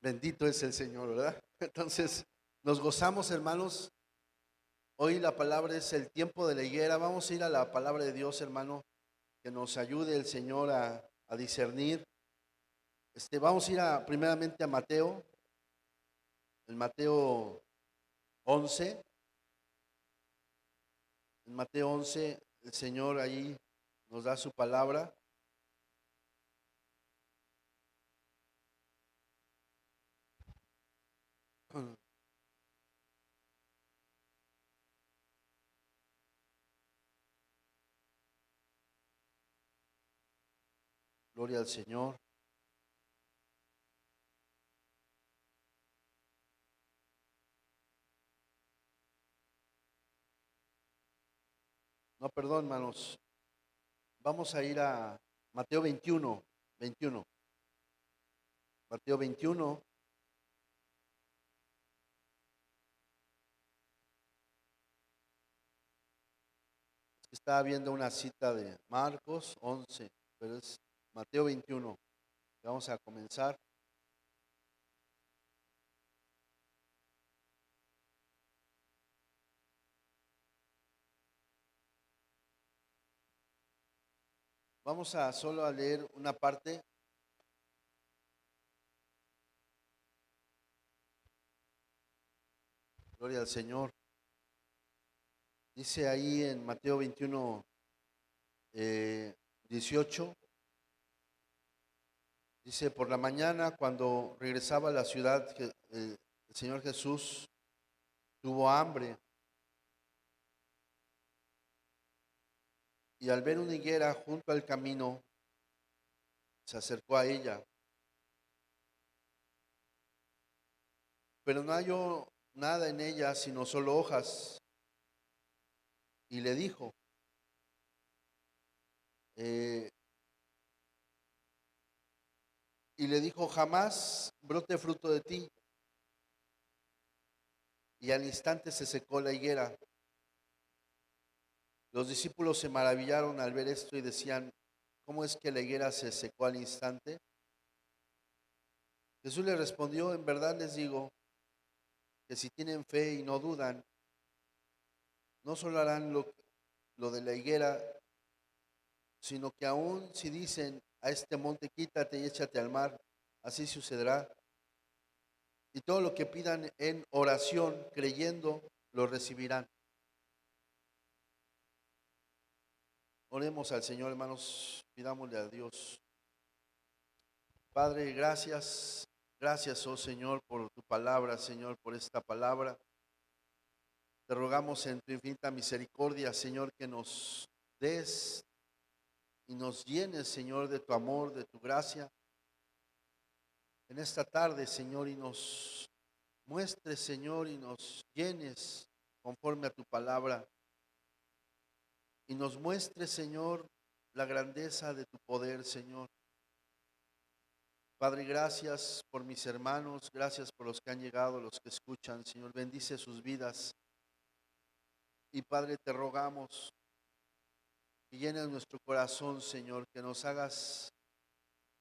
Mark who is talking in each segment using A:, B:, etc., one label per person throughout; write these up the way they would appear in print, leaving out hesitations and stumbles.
A: Bendito es el Señor, ¿verdad? Entonces, nos gozamos, hermanos. Hoy la palabra es el tiempo de la higuera. Vamos a ir a la palabra de Dios, hermano, que nos ayude el Señor a discernir. Vamos a ir primeramente a Mateo, en Mateo 11. En Mateo 11, el Señor ahí nos da su palabra. Gloria al Señor. No, perdón, hermanos. Vamos a ir a Mateo 21, 21. Mateo 21. Estaba viendo una cita de Marcos 11, pero es Mateo 21. Vamos a comenzar. Vamos a solo a leer una parte. Gloria al Señor. Dice ahí en Mateo 21, 18. Dice, por la mañana cuando regresaba a la ciudad, el Señor Jesús tuvo hambre y al ver una higuera junto al camino, se acercó a ella, pero no halló nada en ella sino solo hojas, y le dijo, eh, jamás brote fruto de ti. Y al instante se secó la higuera. Los discípulos se maravillaron al ver esto y decían, ¿cómo es que la higuera se secó al instante? Jesús le respondió, en verdad les digo que si tienen fe y no dudan, no solo harán lo de la higuera, sino que aún si dicen a este monte, quítate y échate al mar, así sucederá. Y todo lo que pidan en oración, creyendo, lo recibirán. Oremos al Señor, hermanos, pidámosle a Dios. Padre, gracias, gracias, oh Señor, por tu palabra, Señor, por esta palabra. Te rogamos en tu infinita misericordia, Señor, que nos des y nos llenes, Señor, de tu amor, de tu gracia. En esta tarde, Señor, y nos muestres, Señor, y nos llenes conforme a tu palabra. Y nos muestres, Señor, la grandeza de tu poder, Señor. Padre, gracias por mis hermanos, gracias por los que han llegado, los que escuchan, Señor, bendice sus vidas. Y Padre, te rogamos que llenes nuestro corazón, Señor, que nos hagas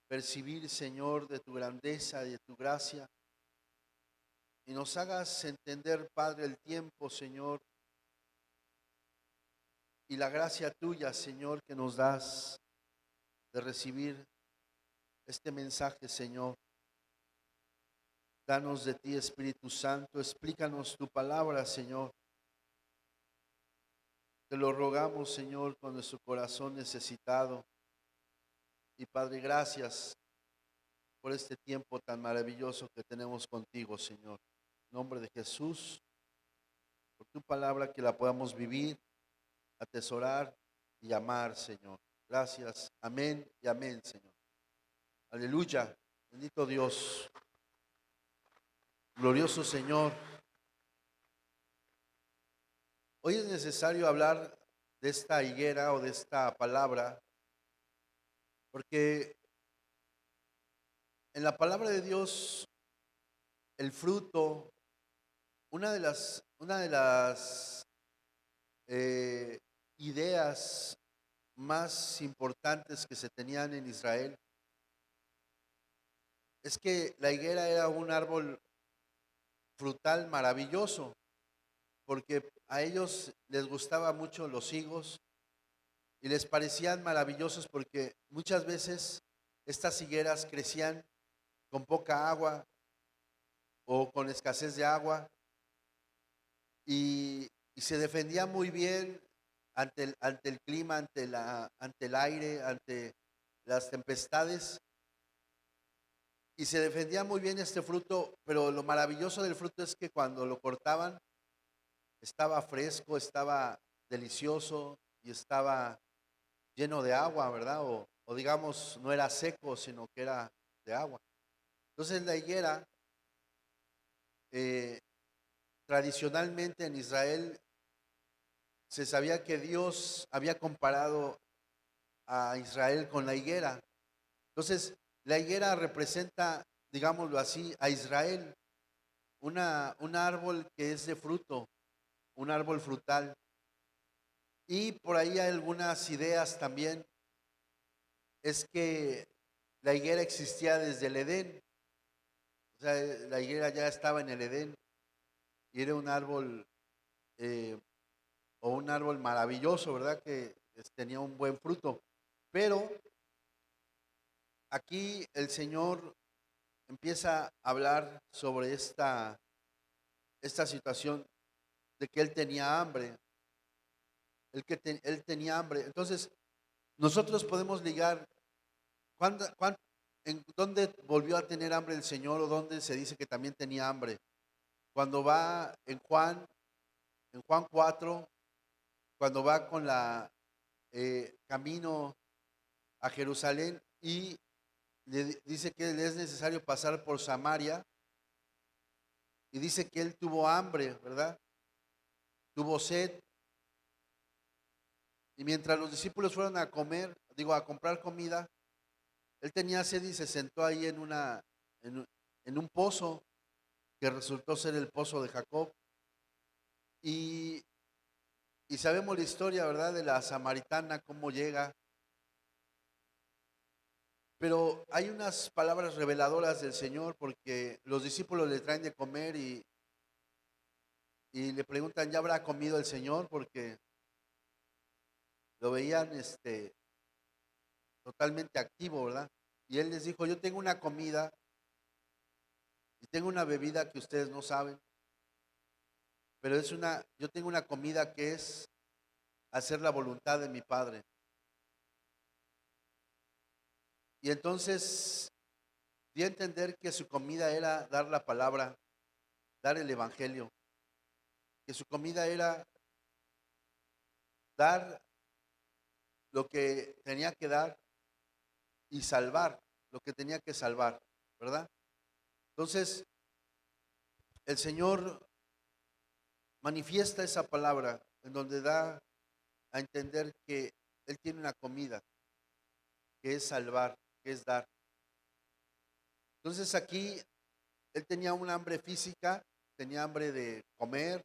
A: percibir, Señor, de tu grandeza y de tu gracia. Y nos hagas entender, Padre, el tiempo, Señor, y la gracia tuya, Señor, que nos das de recibir este mensaje, Señor. Danos de ti, Espíritu Santo, explícanos tu palabra, Señor. Te lo rogamos, Señor, con nuestro corazón necesitado. Y Padre, gracias por este tiempo tan maravilloso que tenemos contigo, Señor. En nombre de Jesús, por tu palabra que la podamos vivir, atesorar y amar, Señor. Gracias. Amén y amén, Señor. Aleluya. Bendito Dios. Glorioso Señor. Hoy es necesario hablar de esta higuera o de esta palabra, porque en la palabra de Dios, el fruto, una de las eh, ideas más importantes que se tenían en Israel es que la higuera era un árbol frutal maravilloso, porque a ellos les gustaba mucho los higos y les parecían maravillosos porque muchas veces estas higueras crecían con poca agua o con escasez de agua y se defendía muy bien ante el clima, ante el aire, ante las tempestades. Y se defendía muy bien este fruto, pero lo maravilloso del fruto es que cuando lo cortaban estaba fresco, estaba delicioso y estaba lleno de agua, ¿verdad? O digamos, no era seco, sino que era de agua. Entonces la higuera, eh, tradicionalmente en Israel, se sabía que Dios había comparado a Israel con la higuera. Entonces, la higuera representa, digámoslo así, a Israel, un árbol que es de fruto, un árbol frutal. Y por ahí hay algunas ideas también, es que la higuera existía desde el Edén, o sea, la higuera ya estaba en el Edén y era un árbol eh, o un árbol maravilloso, ¿verdad? Que tenía un buen fruto. Pero aquí el Señor empieza a hablar sobre esta situación de que él tenía hambre, él tenía hambre. Entonces, nosotros podemos ligar, en dónde volvió a tener hambre el Señor o dónde se dice que también tenía hambre? Cuando va en Juan 4, cuando va con la camino a Jerusalén y dice que le es necesario pasar por Samaria y dice que él tuvo hambre, ¿verdad? Tuvo sed y mientras los discípulos fueron a comer, digo, a comprar comida, él tenía sed y se sentó ahí en, en un pozo que resultó ser el pozo de Jacob y, y sabemos la historia, ¿verdad? De la samaritana, cómo llega. Pero hay unas palabras reveladoras del Señor porque los discípulos le traen de comer y le preguntan, ¿ya habrá comido el Señor? Porque lo veían totalmente activo, ¿verdad? Y él les dijo, yo tengo una comida y tengo una bebida que ustedes no saben, pero yo tengo una comida que es hacer la voluntad de mi Padre. Y entonces di a entender que su comida era dar la palabra, dar el evangelio, que su comida era dar lo que tenía que dar y salvar lo que tenía que salvar, ¿verdad? Entonces, el Señor manifiesta esa palabra en donde da a entender que Él tiene una comida, que es salvar, que es dar. Entonces aquí Él tenía un hambre física, tenía hambre de comer,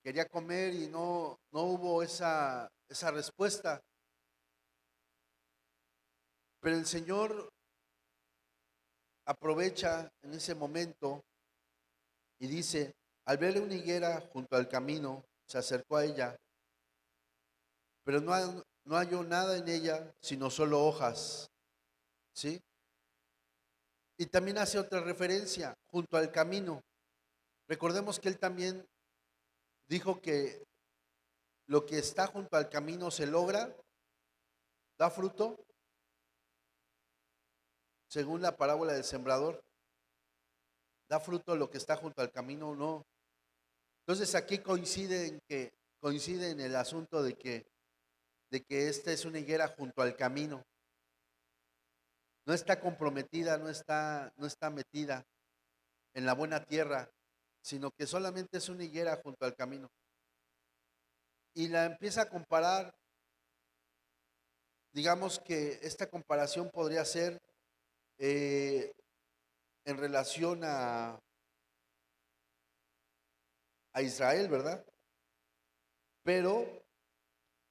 A: quería comer y no hubo esa respuesta. Pero el Señor aprovecha en ese momento y dice, al ver una higuera junto al camino, se acercó a ella, pero no halló nada en ella, sino solo hojas, ¿sí? Y también hace otra referencia, junto al camino. Recordemos que él también dijo que lo que está junto al camino se logra, da fruto, según la parábola del sembrador, da fruto lo que está junto al camino o no. Entonces aquí coincide en el asunto de que esta es una higuera junto al camino. No está comprometida, no está metida en la buena tierra, sino que solamente es una higuera junto al camino. Y la empieza a comparar, digamos que esta comparación podría ser eh, en relación a Israel, ¿verdad? Pero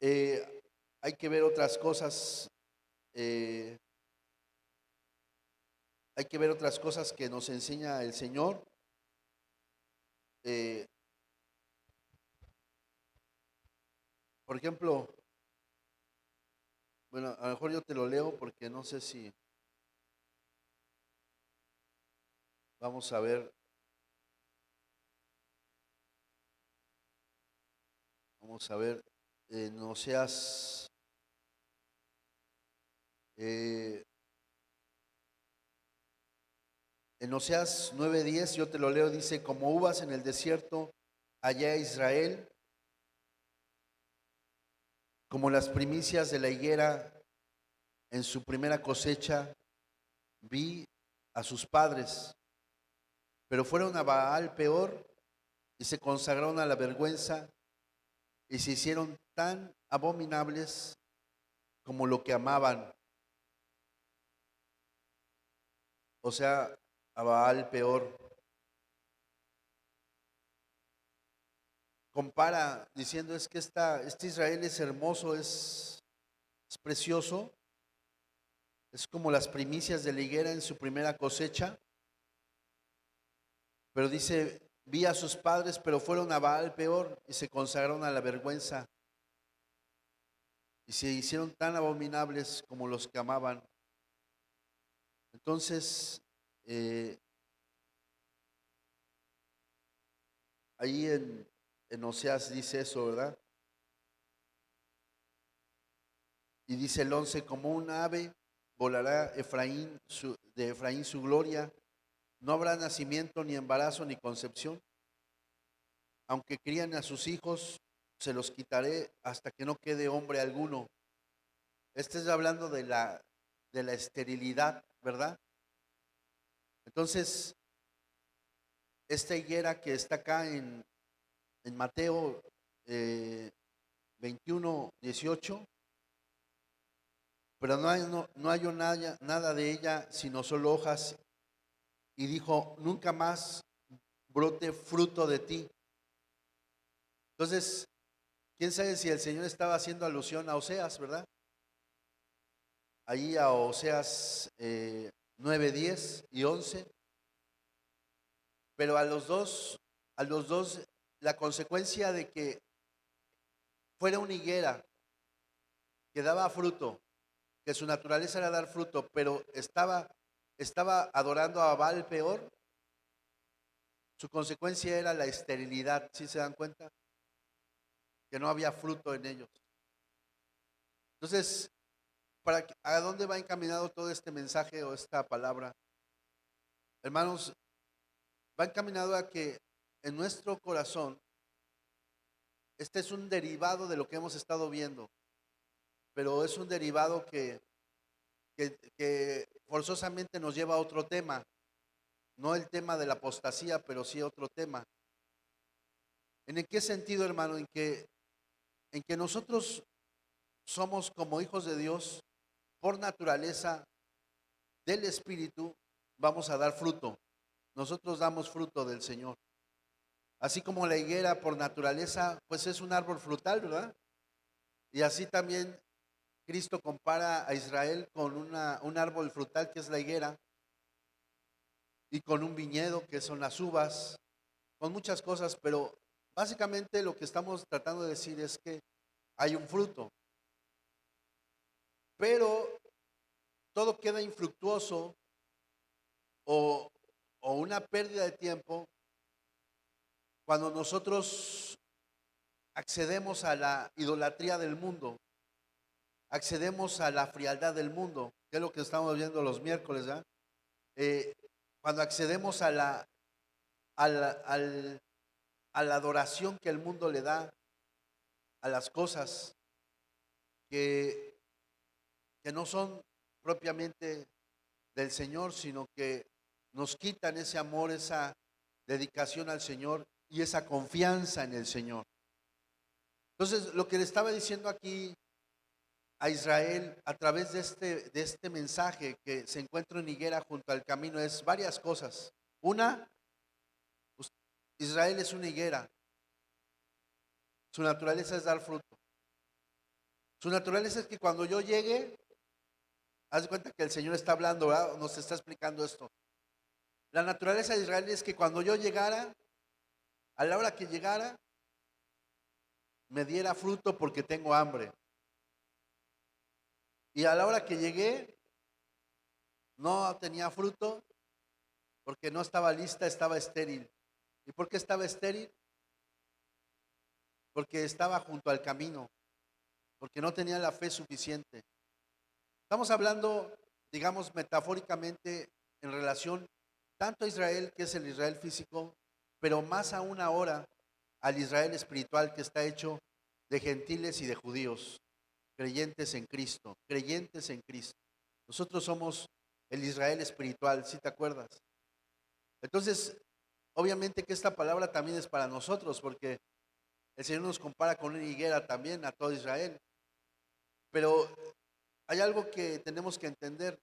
A: eh, hay que ver otras cosas. eh, hay que ver otras cosas que nos enseña el Señor. Eh, por ejemplo, bueno, a lo mejor yo te lo leo porque no sé si vamos a ver, vamos a ver, en Oseas, eh, en Oseas 9:10, yo te lo leo, dice, como uvas en el desierto, allá Israel, como las primicias de la higuera en su primera cosecha, vi a sus padres, pero fueron a Baal peor y se consagraron a la vergüenza y se hicieron tan abominables como lo que amaban, o sea, a Baal peor. Compara diciendo es que este Israel es hermoso, es precioso, es como las primicias de la higuera en su primera cosecha, pero dice, vi a sus padres, pero fueron a Baal peor y se consagraron a la vergüenza y se hicieron tan abominables como los que amaban. Entonces, eh, ahí en Oseas dice eso, ¿verdad? Y dice el 11, como un ave volará Efraín de Efraín su gloria, no habrá nacimiento, ni embarazo, ni concepción. Aunque crían a sus hijos, se los quitaré hasta que no quede hombre alguno. Este es hablando de la esterilidad, ¿verdad? Entonces, esta higuera que está acá en Mateo 21:18, pero no hay nada de ella, sino solo hojas. Y dijo, nunca más brote fruto de ti. Entonces, quién sabe si el Señor estaba haciendo alusión a Oseas, ¿verdad? Ahí a Oseas 9, 10 y 11. Pero a los dos, la consecuencia de que fuera una higuera que daba fruto, que su naturaleza era dar fruto, pero estaba adorando a Baal peor, su consecuencia era la esterilidad. ¿Sí se dan cuenta? Que no había fruto en ellos. Entonces, ¿a dónde va encaminado todo este mensaje o esta palabra? Hermanos, va encaminado a que en nuestro corazón, este es un derivado de lo que hemos estado viendo, pero es un derivado que forzosamente nos lleva a otro tema, no el tema de la apostasía, pero sí otro tema. ¿En qué sentido, hermano? En que nosotros somos como hijos de Dios, por naturaleza del Espíritu, vamos a dar fruto. Nosotros damos fruto del Señor. Así como la higuera por naturaleza, pues es un árbol frutal, ¿verdad? Y así también Cristo compara a Israel con un árbol frutal que es la higuera y con un viñedo que son las uvas, con muchas cosas, pero básicamente lo que estamos tratando de decir es que hay un fruto, pero todo queda infructuoso o, o una pérdida de tiempo cuando nosotros accedemos a la idolatría del mundo, accedemos a la frialdad del mundo, que es lo que estamos viendo los miércoles, ¿verdad? Eh, cuando accedemos a la, al- a la adoración que el mundo le da a las cosas que, que no son propiamente del Señor, sino que nos quitan ese amor, esa dedicación al Señor y esa confianza en el Señor. Entonces, lo que le estaba diciendo aquí a Israel a través de este mensaje que se encuentra en higuera junto al camino es varias cosas. Una, pues, Israel es una higuera, su naturaleza es dar fruto. Su naturaleza es que cuando yo llegue haz de cuenta que el Señor está hablando, ¿verdad? Nos está explicando esto. La naturaleza de Israel es que cuando yo llegara, a la hora que llegara, me diera fruto porque tengo hambre. Y a la hora que llegué, no tenía fruto porque no estaba lista, estaba estéril. ¿Y por qué estaba estéril? Porque estaba junto al camino, porque no tenía la fe suficiente. Estamos hablando, digamos, metafóricamente en relación tanto a Israel, que es el Israel físico, pero más aún ahora al Israel espiritual, que está hecho de gentiles y de judíos, creyentes en Cristo, creyentes en Cristo. Nosotros somos el Israel espiritual, ¿sí te acuerdas? Entonces, obviamente que esta palabra también es para nosotros, porque el Señor nos compara con una higuera también a todo Israel. Pero hay algo que tenemos que entender.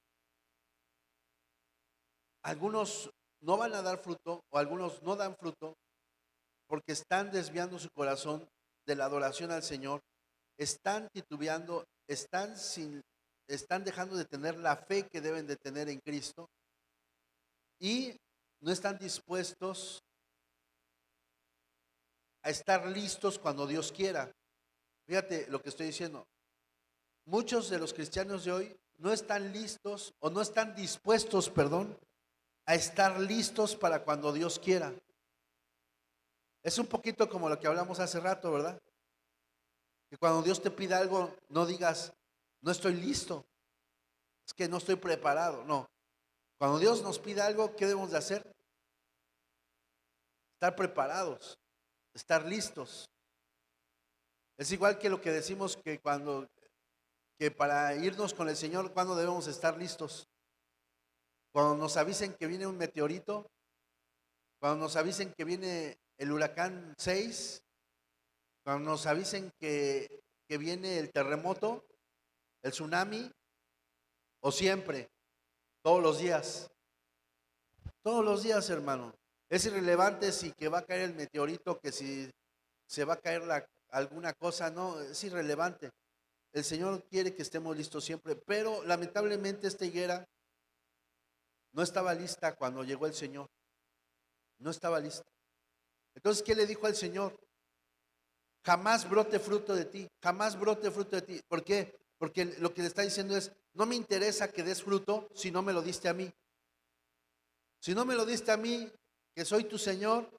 A: Algunos no van a dar fruto o algunos no dan fruto porque están desviando su corazón de la adoración al Señor, están titubeando, están dejando de tener la fe que deben de tener en Cristo y no están dispuestos a estar listos cuando Dios quiera. Fíjate lo que estoy diciendo. Muchos de los cristianos de hoy no están listos o no están dispuestos, perdón, a estar listos para cuando Dios quiera. Es un poquito como lo que hablamos hace rato, ¿verdad? Que cuando Dios te pida algo, no digas, no estoy listo, es que no estoy preparado. No, cuando Dios nos pida algo, ¿qué debemos de hacer? Estar preparados, estar listos. Es igual que lo que decimos que para irnos con el Señor, ¿cuándo debemos estar listos? Cuando nos avisen que viene un meteorito, cuando nos avisen que viene el huracán 6, cuando nos avisen que viene el terremoto, el tsunami, o siempre, todos los días, hermano. Es irrelevante si que va a caer el meteorito, que si se va a caer alguna cosa, no, es irrelevante. El Señor quiere que estemos listos siempre, pero lamentablemente esta higuera no estaba lista cuando llegó el Señor, no estaba lista. Entonces, ¿qué le dijo al Señor? Jamás brote fruto de ti, jamás brote fruto de ti. ¿Por qué? Porque lo que le está diciendo es, no me interesa que des fruto si no me lo diste a mí. Si no me lo diste a mí, que soy tu Señor,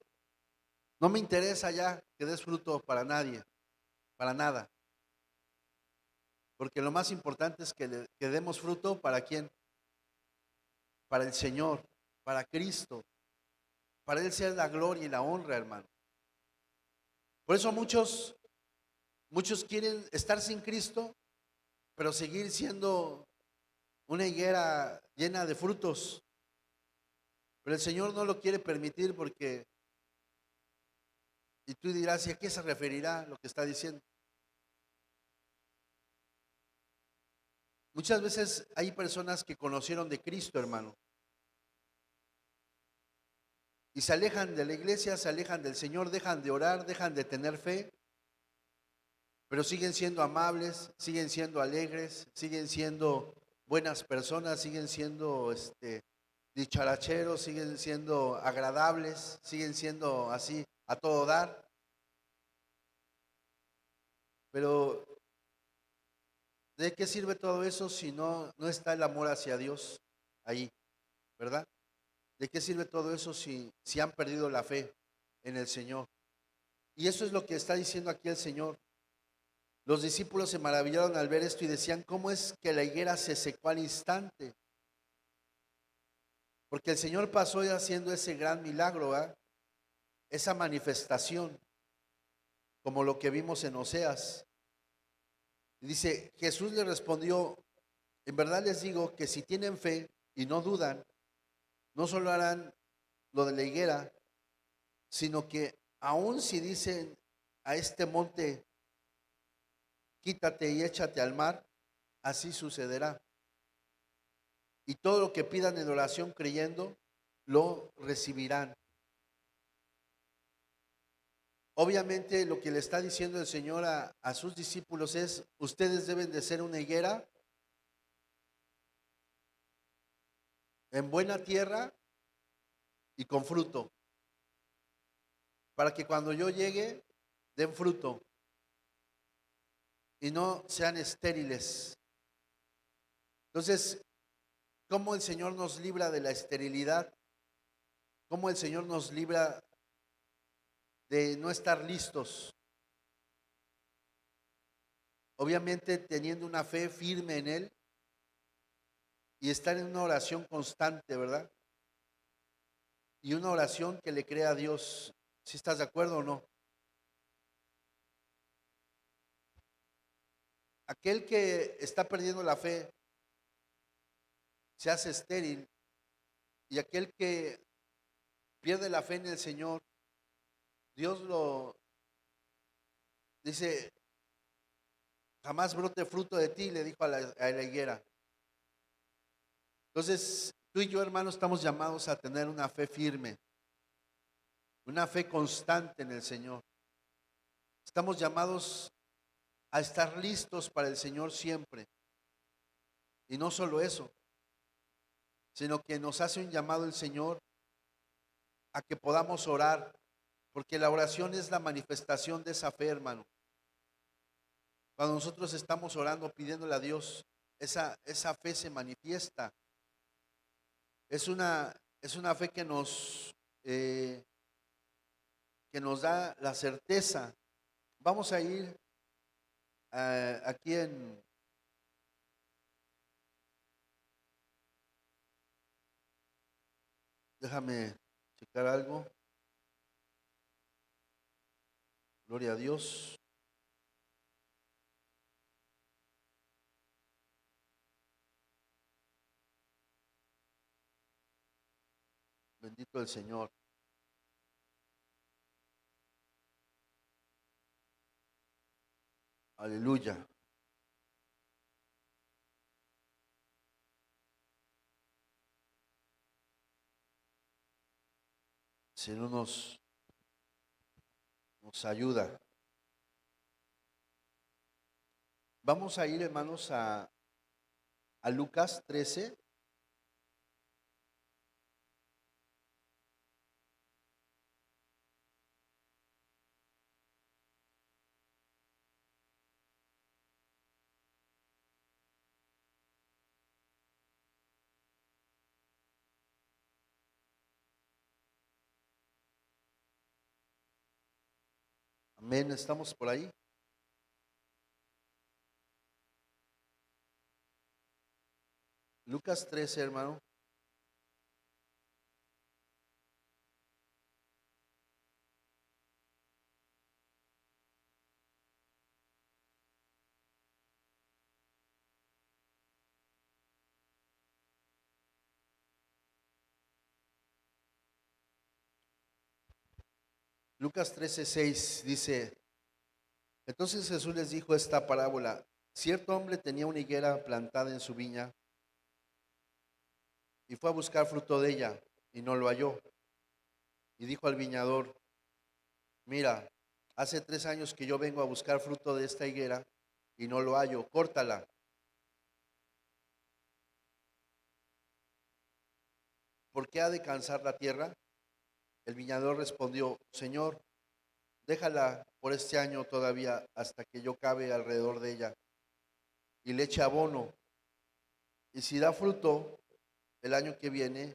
A: no me interesa ya que des fruto para nadie, para nada. Porque lo más importante es que demos fruto para quién, para el Señor, para Cristo. Para Él sea la gloria y la honra, hermano. Por eso muchos quieren estar sin Cristo, pero seguir siendo una higuera llena de frutos. Pero el Señor no lo quiere permitir porque, y tú dirás, ¿y a qué se referirá lo que está diciendo? Muchas veces hay personas que conocieron de Cristo, hermano, y se alejan de la iglesia, se alejan del Señor, dejan de orar, dejan de tener fe, pero siguen siendo amables, siguen siendo alegres, siguen siendo buenas personas, siguen siendo dicharacheros, siguen siendo agradables, siguen siendo así a todo dar. Pero ¿de qué sirve todo eso si no está el amor hacia Dios ahí, verdad? ¿De qué sirve todo eso si han perdido la fe en el Señor? Y eso es lo que está diciendo aquí el Señor. Los discípulos se maravillaron al ver esto y decían, ¿cómo es que la higuera se secó al instante? Porque el Señor pasó haciendo ese gran milagro, ¿verdad? Esa manifestación, como lo que vimos en Oseas. Y dice, Jesús le respondió, en verdad les digo que si tienen fe y no dudan, no solo harán lo de la higuera, sino que aun si dicen a este monte, quítate y échate al mar, así sucederá. Y todo lo que pidan en oración creyendo, lo recibirán. Obviamente lo que le está diciendo el Señor a sus discípulos es, ustedes deben de ser una higuera en buena tierra y con fruto, para que cuando yo llegue den fruto y no sean estériles. Entonces, ¿cómo el Señor nos libra de la esterilidad? ¿Cómo el Señor nos libra de no estar listos? Obviamente teniendo una fe firme en Él y estar en una oración constante, ¿verdad? Y una oración que le crea a Dios. ¿Si estás de acuerdo o no? Aquel que está perdiendo la fe se hace estéril, y aquel que pierde la fe en el Señor, Dios lo dice, jamás brote fruto de ti, le dijo a la higuera. Entonces, tú y yo, hermanos, estamos llamados a tener una fe firme, una fe constante en el Señor. Estamos llamados a estar listos para el Señor siempre. Y no solo eso, sino que nos hace un llamado el Señor a que podamos orar, porque la oración es la manifestación de esa fe, hermano. Cuando nosotros estamos orando, pidiéndole a Dios, esa fe se manifiesta. Es una fe que nos da la certeza. Vamos a ir aquí déjame checar algo. Gloria a Dios. Bendito el Señor. Aleluya. Si no nos ayuda. Vamos a ir, hermanos, a Lucas 13. Amén, estamos por ahí. Lucas 13, hermano. Lucas 13:6 dice, entonces Jesús les dijo esta parábola. Cierto hombre tenía una higuera plantada en su viña y fue a buscar fruto de ella y no lo halló. Y dijo al viñador, mira, hace 3 años que yo vengo a buscar fruto de esta higuera y no lo hallo, córtala. ¿Por qué ha de cansar la tierra? El viñador respondió, Señor, déjala por este año todavía hasta que yo cabe alrededor de ella y le eche abono. Y si da fruto el año que viene,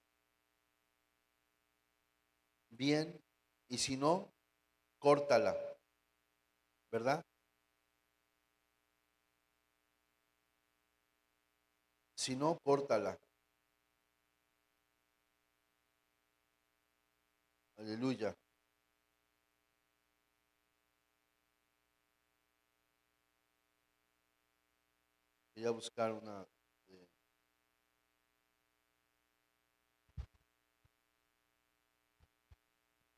A: bien, y si no, córtala, ¿verdad? Si no, córtala. Aleluya. Voy a buscar una.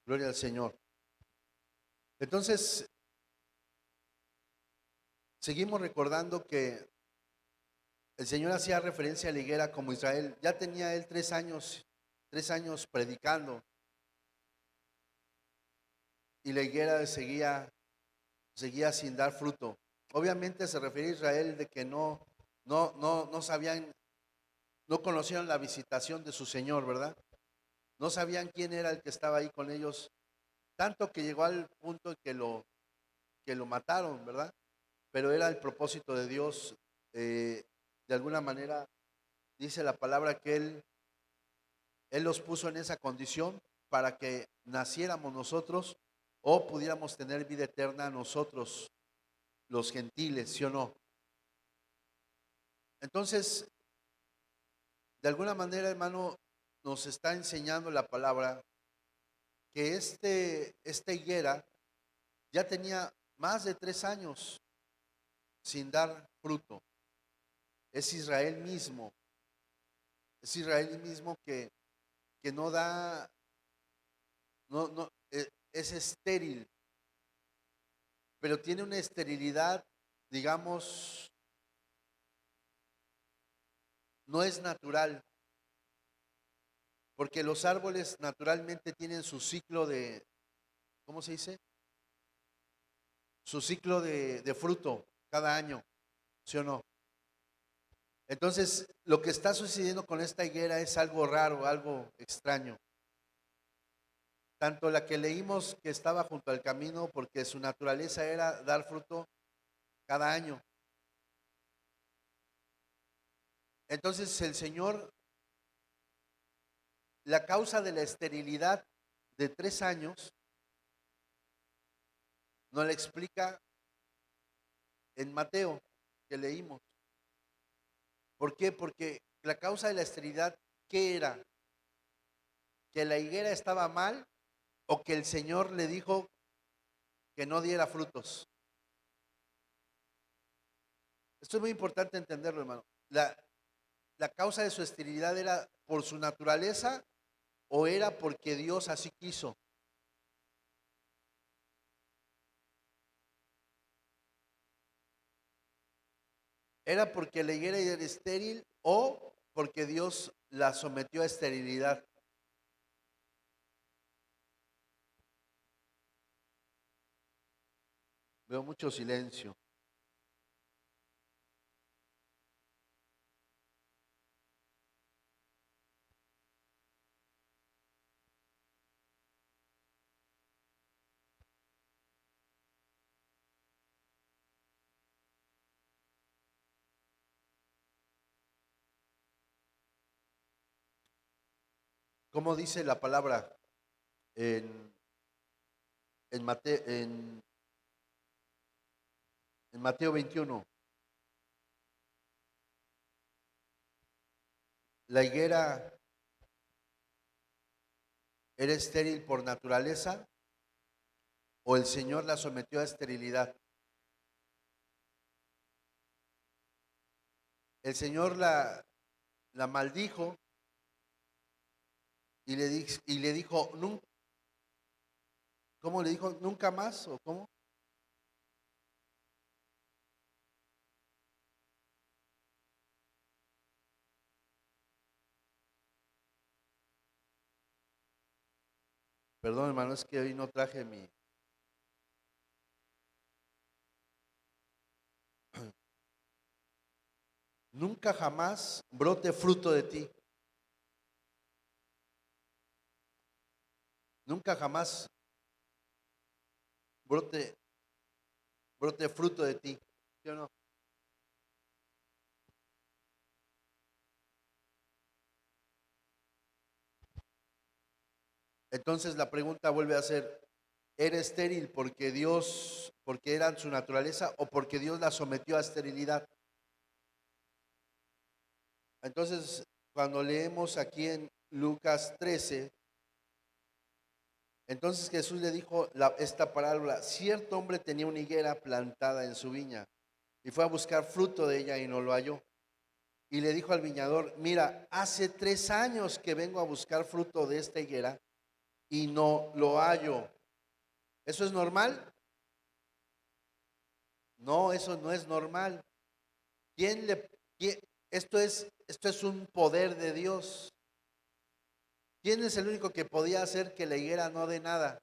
A: Gloria al Señor. Entonces, seguimos recordando que el Señor hacía referencia a la higuera como Israel. Ya tenía él 3 años predicando, y la higuera seguía sin dar fruto. Obviamente se refería a Israel de que no no conocieron la visitación de su Señor, ¿verdad? No sabían quién era el que estaba ahí con ellos, tanto que llegó al punto en que lo mataron, ¿verdad? Pero era el propósito de Dios. De alguna manera, dice la palabra que Él los puso en esa condición para que naciéramos nosotros o pudiéramos tener vida eterna nosotros, los gentiles, ¿sí o no? Entonces, de alguna manera, hermano, nos está enseñando la palabra que esta higuera ya tenía más de 3 años sin dar fruto. Es Israel mismo, es Israel mismo que no da, no, es estéril, pero tiene una esterilidad, digamos, no es natural, porque los árboles naturalmente tienen su ciclo de, ¿cómo se dice? Su ciclo de fruto cada año, ¿sí o no? Entonces, lo que está sucediendo con esta higuera es algo raro, algo extraño. Tanto la que leímos que estaba junto al camino, porque su naturaleza era dar fruto cada año. Entonces el Señor, la causa de la esterilidad de 3 años, nos la explica en Mateo, que leímos. ¿Por qué? Porque la causa de la esterilidad, ¿qué era? ¿Que la higuera estaba mal o que el Señor le dijo que no diera frutos? Esto es muy importante entenderlo, hermano. La causa de su esterilidad era por su naturaleza o era porque Dios así quiso. ¿Era porque la higuera era estéril o porque Dios la sometió a esterilidad? Veo mucho silencio. ¿Cómo dice la palabra en, en Mateo 21? La higuera era estéril por naturaleza o el Señor la sometió a esterilidad. El Señor la maldijo y le dijo, ¿cómo le dijo? ¿Nunca más? ¿O cómo? Perdón, hermano, es que hoy no traje mi... Nunca jamás brote fruto de ti. Nunca jamás brote, brote fruto de ti. ¿Sí o no? Entonces la pregunta vuelve a ser, ¿era estéril porque Dios, porque era su naturaleza o porque Dios la sometió a esterilidad? Entonces, cuando leemos aquí en Lucas 13, entonces Jesús le dijo esta parábola, cierto hombre tenía una higuera plantada en su viña y fue a buscar fruto de ella y no lo halló. Y le dijo al viñador, mira, hace 3 años que vengo a buscar fruto de esta higuera y no lo hallo. ¿Eso es normal? No, eso no es normal. ¿Quién le, quién- esto es un poder de Dios. ¿Quién es el único que podía hacer que la higuera no dé nada?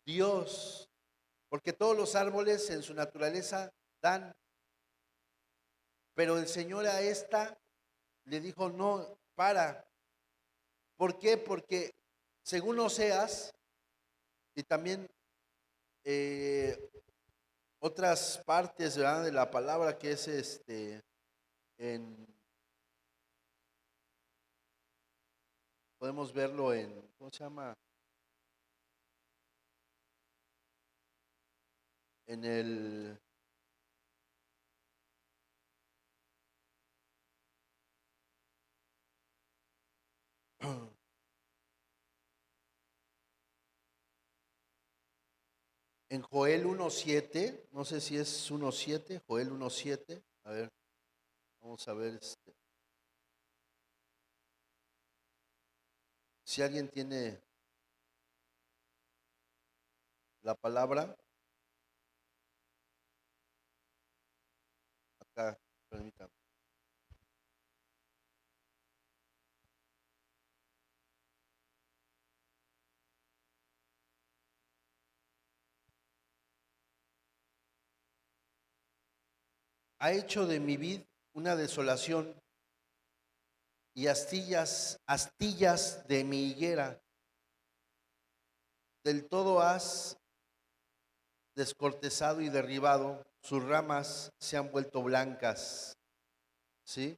A: Dios. Porque todos los árboles en su naturaleza dan, pero el Señor a esta le dijo, no, para. ¿Por qué? Porque según Oseas y también eh, otras partes, ¿verdad?, de la palabra que es en, podemos verlo en, ¿cómo se llama? En el, en Joel 1:7, no sé si es 1:7, Joel 1:7, a ver, vamos a ver si alguien tiene la palabra, acá, permítame. Ha hecho de mi vid una desolación y astillas de mi higuera. Del todo has descortezado y derribado, sus ramas se han vuelto blancas. ¿Sí?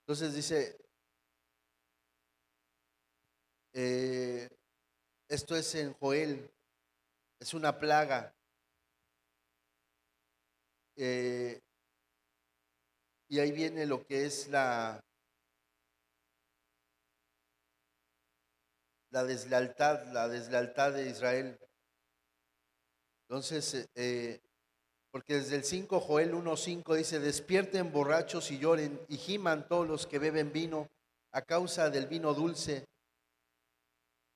A: Entonces dice, eh, esto es en Joel, es una plaga. eh, y ahí viene lo que es la deslealtad de Israel. Entonces, porque desde el 5 Joel 1:5 dice, despierten borrachos y lloren y giman todos los que beben vino a causa del vino dulce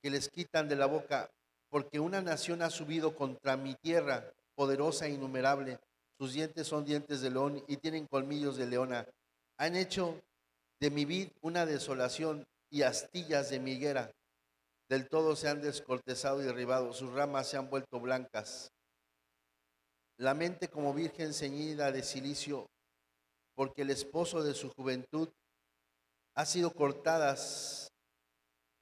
A: que les quitan de la boca, porque una nación ha subido contra mi tierra, poderosa e innumerable. Sus dientes son dientes de león y tienen colmillos de leona. Han hecho de mi vid una desolación y astillas de mi higuera. Del todo se han descortezado y derribado, sus ramas se han vuelto blancas. La mente como virgen ceñida de cilicio, porque el esposo de su juventud ha sido cortadas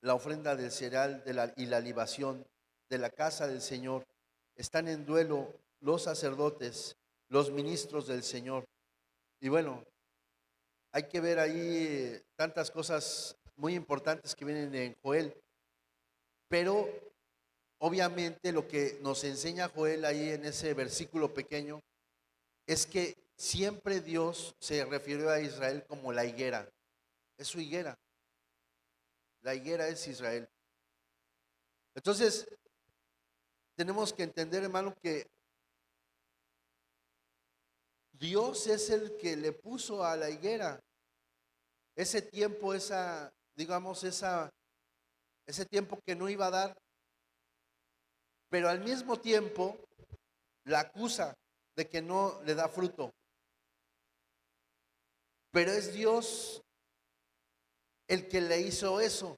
A: la ofrenda del cereal y la libación de la casa del Señor. Están en duelo los sacerdotes, los ministros del Señor. Y bueno, hay que ver ahí tantas cosas muy importantes que vienen en Joel, pero obviamente lo que nos enseña Joel ahí en ese versículo pequeño es que siempre Dios se refirió a Israel como la higuera. Es su higuera. La higuera es Israel. Entonces, tenemos que entender, hermano, que Dios es el que le puso a la higuera ese tiempo, digamos, ese tiempo que no iba a dar, pero al mismo tiempo la acusa de que no le da fruto. Pero es Dios el que le hizo eso.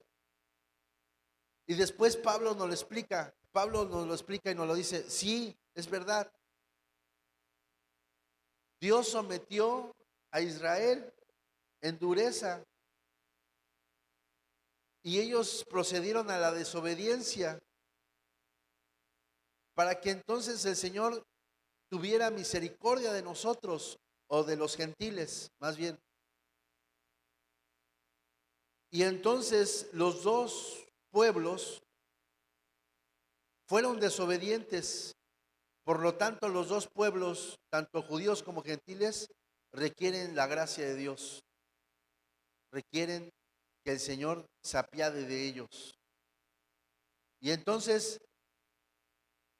A: Y después Pablo nos lo explica y nos lo dice, sí, es verdad. Dios sometió a Israel en dureza y ellos procedieron a la desobediencia para que entonces el Señor tuviera misericordia de nosotros o de los gentiles, más bien. Y entonces los dos pueblos fueron desobedientes. Por lo tanto, los dos pueblos, tanto judíos como gentiles, requieren la gracia de Dios. Requieren que el Señor se apiade de ellos. Y entonces,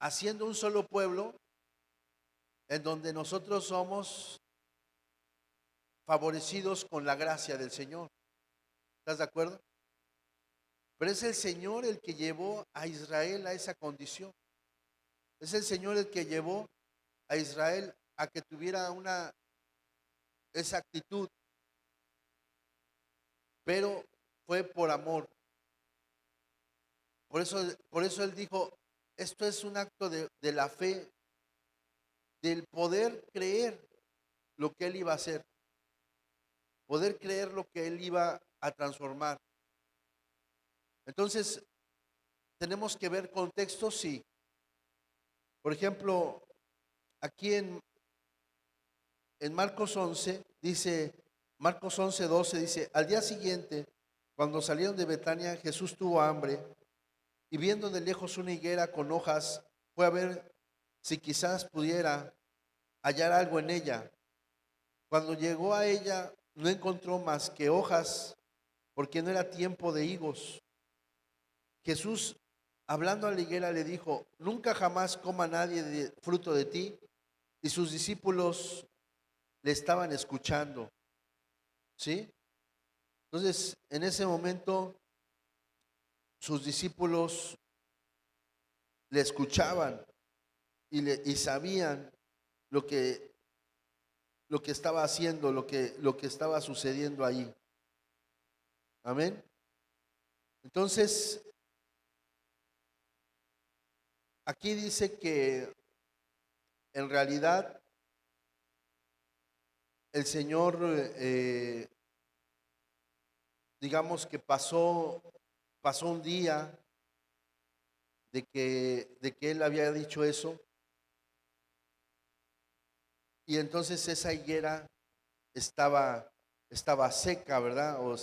A: haciendo un solo pueblo, en donde nosotros somos favorecidos con la gracia del Señor. ¿Estás de acuerdo? Pero es el Señor el que llevó a Israel a esa condición. Es el Señor el que llevó a Israel a que tuviera esa actitud, pero fue por amor. Por eso Él dijo, esto es un acto de la fe, del poder creer lo que Él iba a hacer. poder creer lo que él iba a transformar. Entonces, tenemos que ver contextos, sí. Por ejemplo, aquí en Marcos 11, dice, Marcos 11:12 dice, al día siguiente, cuando salieron de Betania, Jesús tuvo hambre y viendo de lejos una higuera con hojas, fue a ver si quizás pudiera hallar algo en ella. Cuando llegó a ella, no encontró más que hojas, porque no era tiempo de higos. Jesús, hablando a la higuera, le dijo, nunca jamás coma nadie de fruto de ti. Y sus discípulos le estaban escuchando, ¿sí? Entonces, en ese momento, sus discípulos le escuchaban y sabían lo que, lo que estaba haciendo, lo que estaba sucediendo ahí. Amén. Entonces, aquí dice que en realidad el Señor, digamos que pasó un día de que Él había dicho eso, y entonces esa higuera estaba seca, ¿verdad? O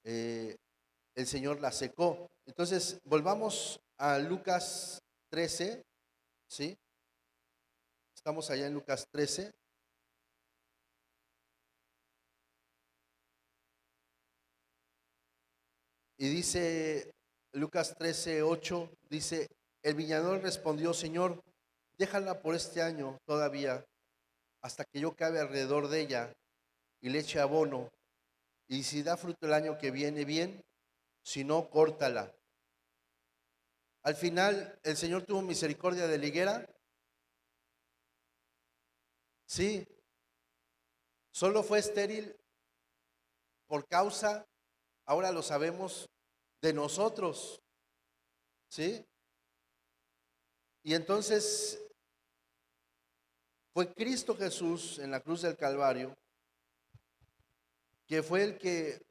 A: el Señor la secó. Entonces, volvamos a Lucas 13, ¿sí? Estamos allá en Lucas 13. Y dice Lucas 13:8, dice, el viñador respondió, Señor, déjala por este año todavía, hasta que yo cabe alrededor de ella y le eche abono. Y si da fruto el año que viene, bien, si no, córtala. Al final, el Señor tuvo misericordia de la higuera. Sí, solo fue estéril por causa, ahora lo sabemos, de nosotros. ¿Sí? Y entonces fue Cristo Jesús en la cruz del Calvario, que fue el que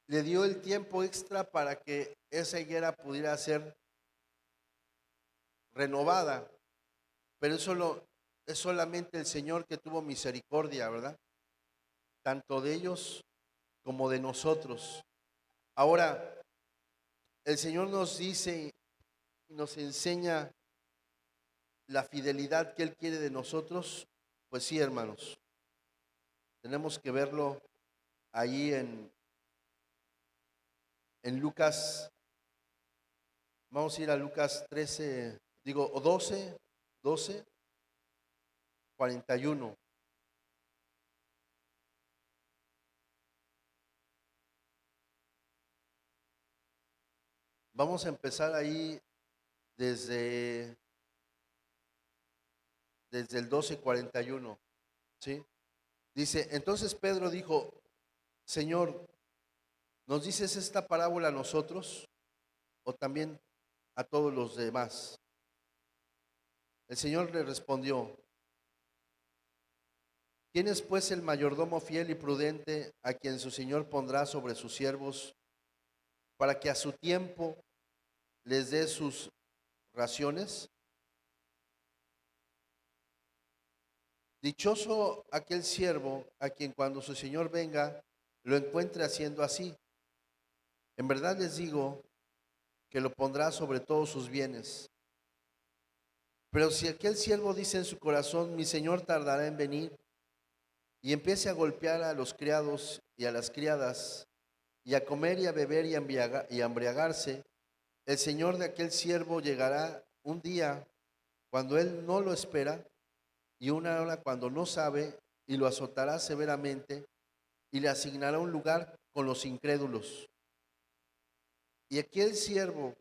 A: le dio el tiempo extra para que esa higuera pudiera ser renovada. Pero eso es solamente el Señor que tuvo misericordia, ¿verdad? Tanto de ellos como de nosotros. Ahora, el Señor nos dice y nos enseña la fidelidad que Él quiere de nosotros. Pues sí, hermanos, tenemos que verlo ahí en Lucas. Vamos a ir a Lucas 13, digo, o 12, 41. Vamos a empezar ahí desde el 12:41, ¿sí? Dice, entonces Pedro dijo, Señor, ¿nos dices esta parábola a nosotros o también a todos los demás? El Señor le respondió, ¿quién es pues el mayordomo fiel y prudente a quien su Señor pondrá sobre sus siervos para que a su tiempo les dé sus raciones? Dichoso aquel siervo a quien cuando su Señor venga lo encuentre haciendo así. En verdad les digo que lo pondrá sobre todos sus bienes. Pero si aquel siervo dice en su corazón, mi Señor tardará en venir, y empiece a golpear a los criados y a las criadas, y a comer y a beber y a embriagarse, el Señor de aquel siervo llegará un día cuando él no lo espera, y una hora cuando no sabe, y lo azotará severamente, y le asignará un lugar con los incrédulos. Y aquel siervo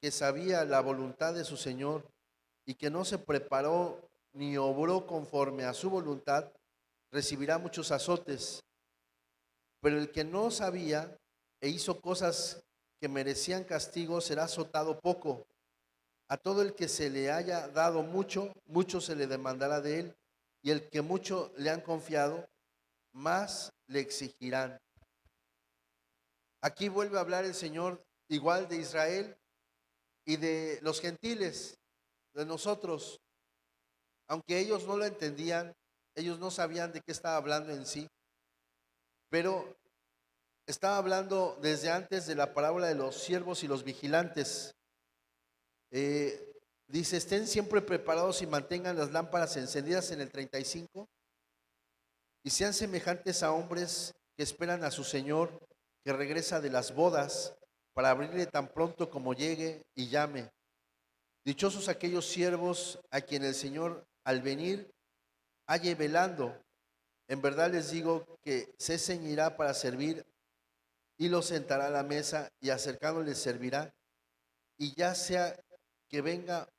A: que sabía la voluntad de su Señor y que no se preparó ni obró conforme a su voluntad, recibirá muchos azotes. Pero el que no sabía e hizo cosas que merecían castigo será azotado poco. A todo el que se le haya dado mucho, mucho se le demandará de él, y el que mucho le han confiado, más le exigirán. Aquí vuelve a hablar el Señor igual de Israel y de los gentiles, de nosotros. Aunque ellos no lo entendían, ellos no sabían de qué estaba hablando en sí, pero estaba hablando desde antes de la parábola de los siervos y los vigilantes. Dice, estén siempre preparados y mantengan las lámparas encendidas en el 35 y sean semejantes a hombres que esperan a su Señor, que regresa de las bodas, para abrirle tan pronto como llegue y llame. Dichosos aquellos siervos a quien el Señor al venir halle velando. En verdad les digo que se ceñirá para servir y los sentará a la mesa y acercándoles servirá. Y ya sea que venga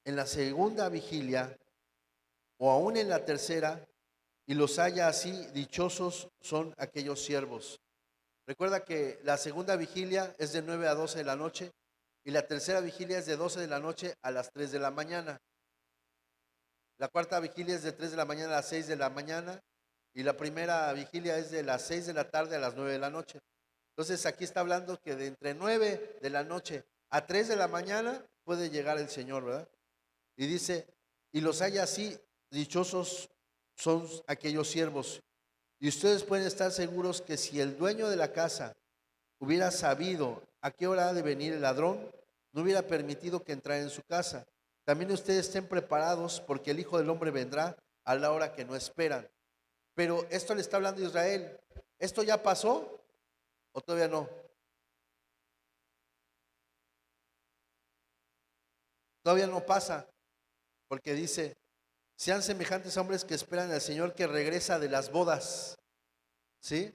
A: en la segunda vigilia o aún en la tercera y los haya así, dichosos son aquellos siervos. Recuerda que la segunda vigilia es de 9 a 12 de la noche y la tercera vigilia es de 12 de la noche a las 3 de la mañana. La cuarta vigilia es de 3 de la mañana a las 6 de la mañana y la primera vigilia es de las 6 de la tarde a las 9 de la noche. Entonces aquí está hablando que de entre 9 de la noche a 3 de la mañana puede llegar el Señor, ¿verdad? Y dice, y los haya así, dichosos son aquellos siervos. Y ustedes pueden estar seguros que si el dueño de la casa hubiera sabido a qué hora ha de venir el ladrón, no hubiera permitido que entrara en su casa. También ustedes estén preparados porque el Hijo del Hombre vendrá a la hora que no esperan. Pero esto le está hablando a Israel. ¿Esto ya pasó o todavía no? Todavía no pasa, porque dice, sean semejantes hombres que esperan al Señor que regresa de las bodas. ¿Sí?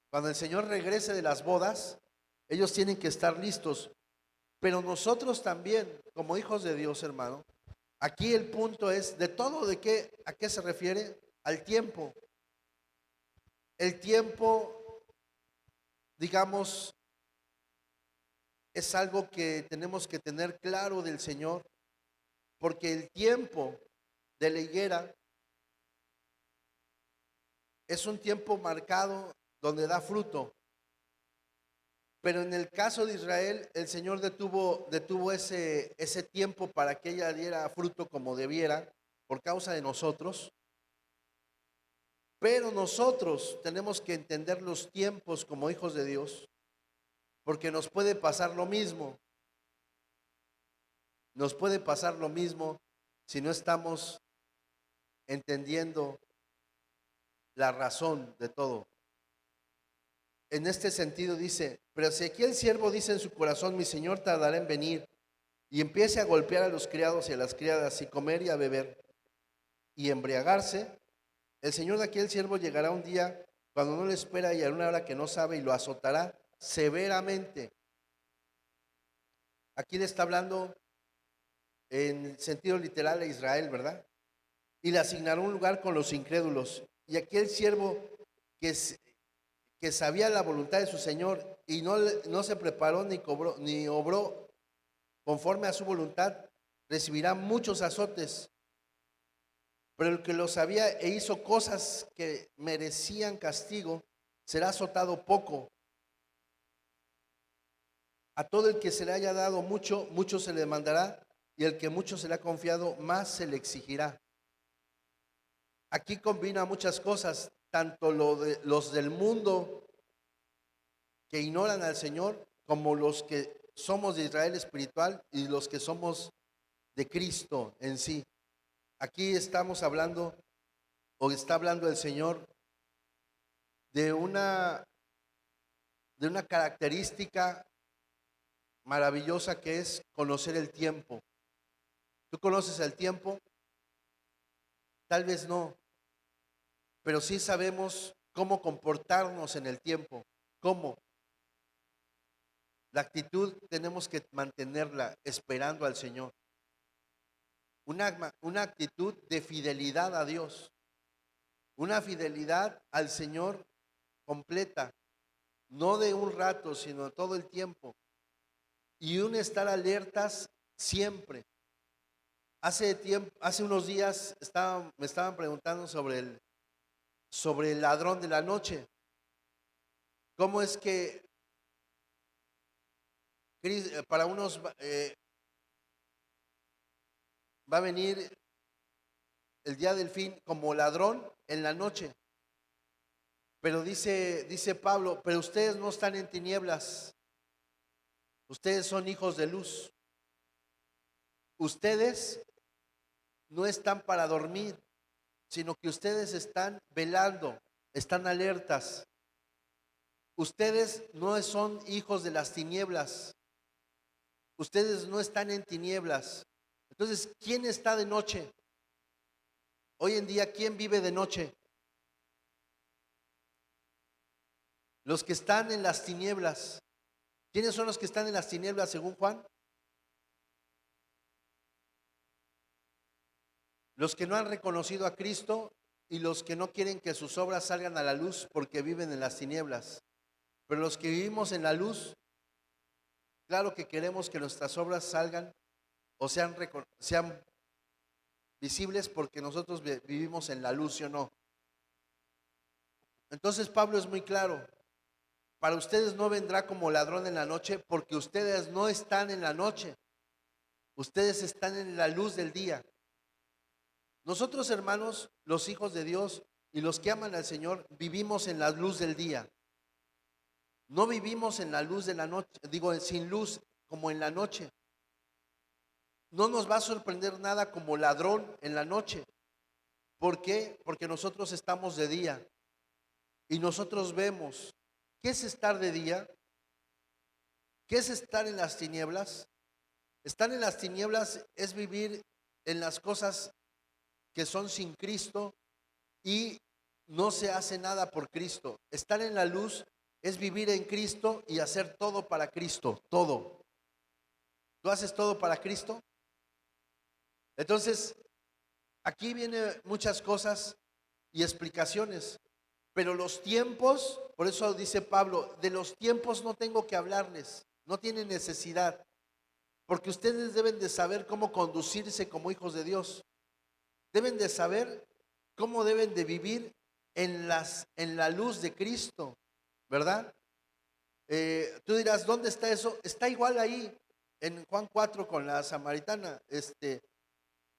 A: Cuando el Señor regrese de las bodas, ellos tienen que estar listos. Pero nosotros también, como hijos de Dios, hermano, aquí el punto es, de todo, ¿a qué se refiere? Al tiempo. El tiempo, digamos, es algo que tenemos que tener claro del Señor, porque el tiempo de la higuera es un tiempo marcado donde da fruto. Pero en el caso de Israel, el Señor detuvo ese tiempo para que ella diera fruto como debiera, por causa de nosotros. Pero nosotros tenemos que entender los tiempos como hijos de Dios, porque nos puede pasar lo mismo. Nos puede pasar lo mismo si no estamos entendiendo la razón de todo. En este sentido dice, pero si aquí el siervo dice en su corazón, mi señor tardará en venir, y empiece a golpear a los criados y a las criadas, y comer y a beber, y embriagarse, el señor de aquel siervo llegará un día cuando no le espera y a una hora que no sabe, y lo azotará severamente. Aquí le está hablando en sentido literal a Israel, ¿verdad? Y le asignará un lugar con los incrédulos. Y aquel siervo que sabía la voluntad de su Señor y no se preparó ni obró conforme a su voluntad, recibirá muchos azotes. Pero el que lo sabía e hizo cosas que merecían castigo, será azotado poco. A todo el que se le haya dado mucho, mucho se le demandará, y el que mucho se le ha confiado, más se le exigirá. Aquí combina muchas cosas, tanto los del mundo que ignoran al Señor, como los que somos de Israel espiritual y los que somos de Cristo en sí. Aquí estamos hablando, o está hablando el Señor, de una característica maravillosa que es conocer el tiempo. ¿Tú conoces el tiempo? Tal vez no, pero sí sabemos cómo comportarnos en el tiempo. ¿Cómo? La actitud tenemos que mantenerla esperando al Señor. Una actitud de fidelidad a Dios. Una fidelidad al Señor completa. No de un rato, sino todo el tiempo. Y un estar alertas siempre. Hace tiempo, hace unos días me estaban preguntando sobre el ladrón de la noche. ¿Cómo es que para unos va a venir el día del fin como ladrón en la noche? Pero dice Pablo, pero ustedes no están en tinieblas, ustedes son hijos de luz. Ustedes no están para dormir, sino que ustedes están velando, están alertas. Ustedes no son hijos de las tinieblas, ustedes no están en tinieblas. Entonces, ¿quién está de noche? Hoy en día, ¿quién vive de noche? Los que están en las tinieblas. ¿Quiénes son los que están en las tinieblas según Juan? Los que no han reconocido a Cristo y los que no quieren que sus obras salgan a la luz porque viven en las tinieblas. Pero los que vivimos en la luz, claro que queremos que nuestras obras salgan o sean visibles porque nosotros vivimos en la luz, ¿sí o no? Entonces Pablo es muy claro. Para ustedes no vendrá como ladrón en la noche porque ustedes no están en la noche. Ustedes están en la luz del día. Nosotros, hermanos, los hijos de Dios y los que aman al Señor, vivimos en la luz del día. No vivimos en la luz de la noche, digo, sin luz como en la noche. No nos va a sorprender nada como ladrón en la noche. ¿Por qué? Porque nosotros estamos de día y nosotros vemos. ¿Qué es estar de día? ¿Qué es estar en las tinieblas? Estar en las tinieblas es vivir en las cosas que son sin Cristo y no se hace nada por Cristo. Estar en la luz es vivir en Cristo y hacer todo para Cristo, todo. ¿Tú haces todo para Cristo? Entonces, aquí vienen muchas cosas y explicaciones, pero los tiempos, por eso dice Pablo, de los tiempos no tengo que hablarles, no tienen necesidad, porque ustedes deben de saber cómo conducirse como hijos de Dios. Deben de saber cómo deben de vivir en la luz de Cristo, ¿verdad? Tú dirás, ¿dónde está eso? Está igual ahí en Juan 4 con la samaritana.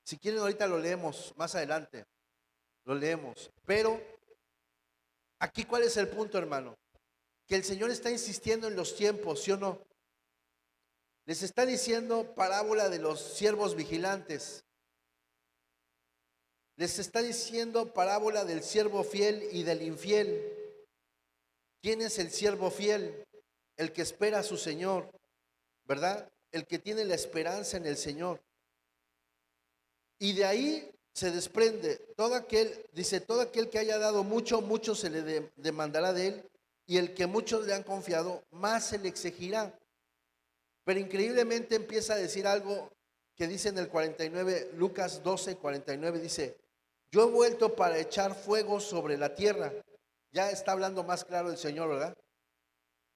A: Si quieren ahorita lo leemos, más adelante lo leemos. Pero aquí, ¿cuál es el punto, hermano? Que el Señor está insistiendo en los tiempos, ¿sí o no? Les está diciendo parábola de los siervos vigilantes. Les está diciendo parábola del siervo fiel y del infiel. ¿Quién es el siervo fiel? El que espera a su Señor, ¿verdad? El que tiene la esperanza en el Señor. Y de ahí se desprende todo aquel, dice, todo aquel que haya dado mucho, mucho se le demandará de él, y el que muchos le han confiado, más se le exigirá. Pero increíblemente empieza a decir algo que dice en el 49, Lucas 12, 49, dice, yo he vuelto para echar fuego sobre la tierra. Ya está hablando más claro el Señor, ¿verdad?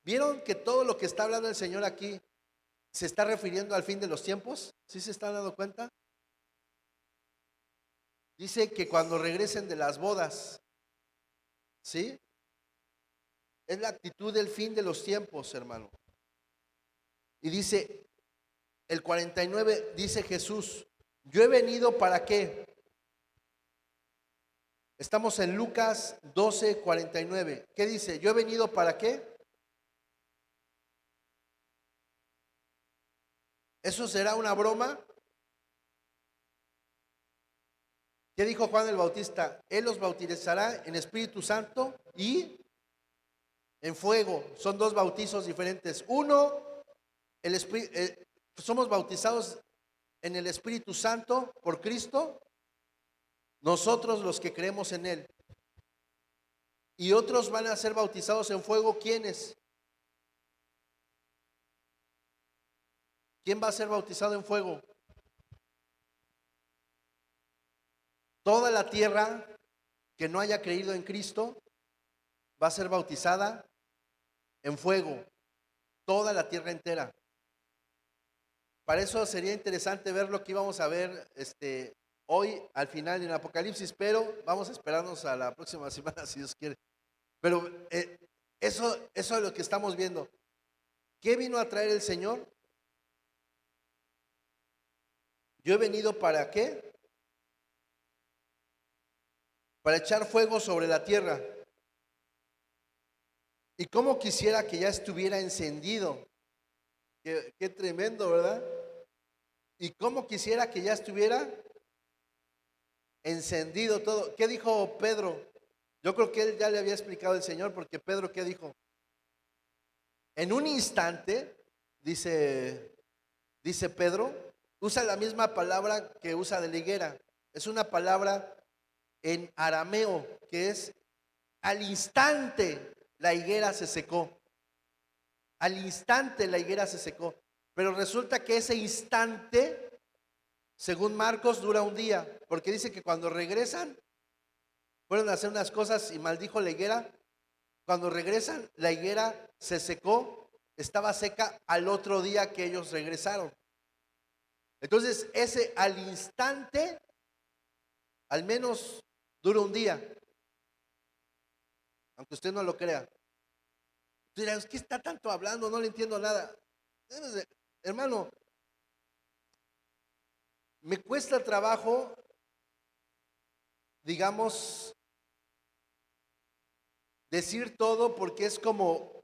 A: ¿Vieron que todo lo que está hablando el Señor aquí se está refiriendo al fin de los tiempos? ¿Sí se están dando cuenta? Dice que cuando regresen de las bodas, ¿sí? Es la actitud del fin de los tiempos, hermano. Y dice, el 49, dice Jesús, yo he venido para qué. Estamos en Lucas 12, 49. ¿Qué dice? Yo he venido para qué. ¿Eso será una broma? ¿Qué dijo Juan el Bautista? Él los bautizará en Espíritu Santo y en fuego. Son dos bautizos diferentes. Uno, somos bautizados en el Espíritu Santo por Cristo, nosotros los que creemos en Él. Y otros van a ser bautizados en fuego. ¿Quiénes? ¿Quién va a ser bautizado en fuego? Toda la tierra que no haya creído en Cristo va a ser bautizada en fuego. Toda la tierra entera. Para eso sería interesante ver lo que íbamos a ver hoy al final en Apocalipsis, pero vamos a esperarnos a la próxima semana si Dios quiere. Pero eso es lo que estamos viendo. ¿Qué vino a traer el Señor? Yo he venido ¿para qué? Para echar fuego sobre la tierra. Y cómo quisiera que ya estuviera encendido. Qué tremendo, ¿verdad? Y cómo quisiera que ya estuviera encendido todo. ¿Qué dijo Pedro? Yo creo que él ya le había explicado el Señor, porque Pedro, ¿qué dijo? En un instante, dice Pedro, usa la misma palabra que usa de la higuera. Es una palabra en arameo que es al instante la higuera se secó. Al instante la higuera se secó. Pero resulta que ese instante, según Marcos, dura un día. Porque dice que cuando regresan, fueron a hacer unas cosas y maldijo la higuera. Cuando regresan, la higuera se secó, estaba seca al otro día que ellos regresaron. Entonces, ese al instante, al menos dura un día. Aunque usted no lo crea. Tú dirás, ¿qué está tanto hablando? No le entiendo nada. Hermano, me cuesta trabajo, digamos, decir todo porque es como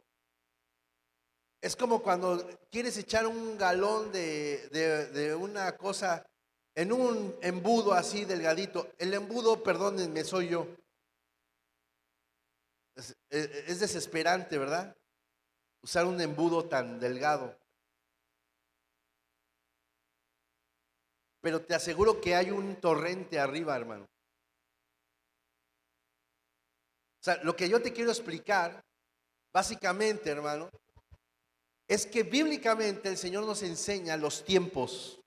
A: cuando quieres echar un galón de una cosa en un embudo así delgadito. El embudo, perdónenme, soy yo. Es desesperante, ¿verdad? Usar un embudo tan delgado. Pero te aseguro que hay un torrente arriba, hermano. O sea, lo que yo te quiero explicar, básicamente, hermano, es que bíblicamente el Señor nos enseña los tiempos.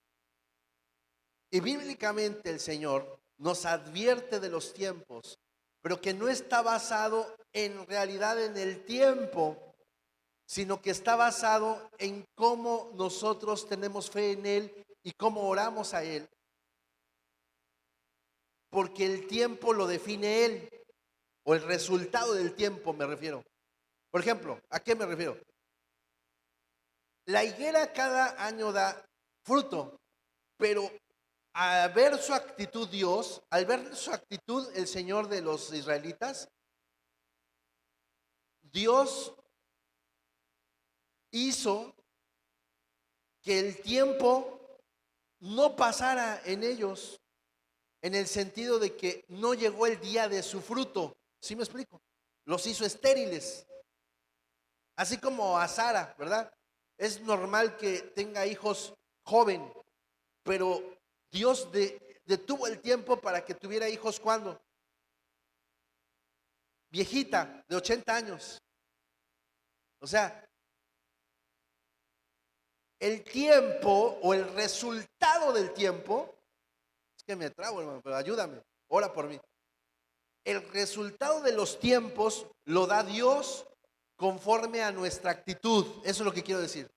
A: Y bíblicamente el Señor nos advierte de los tiempos, pero que no está basado en realidad en el tiempo, sino que está basado en cómo nosotros tenemos fe en Él y cómo oramos a Él. Porque el tiempo lo define Él, o el resultado del tiempo me refiero. Por ejemplo, ¿a qué me refiero? La higuera cada año da fruto, pero al ver su actitud Dios, al ver su actitud el Señor de los israelitas, Dios hizo que el tiempo no pasara en ellos, en el sentido de que no llegó el día de su fruto. ¿Sí me explico? Los hizo estériles. Así como a Sara, ¿verdad? Es normal que tenga hijos joven, pero Dios detuvo el tiempo para que tuviera hijos cuando viejita, de 80 años. O sea, el tiempo o el resultado del tiempo, es que me trabo, hermano, pero ayúdame, ora por mí. El resultado de los tiempos lo da Dios conforme a nuestra actitud. Eso es lo que quiero decir.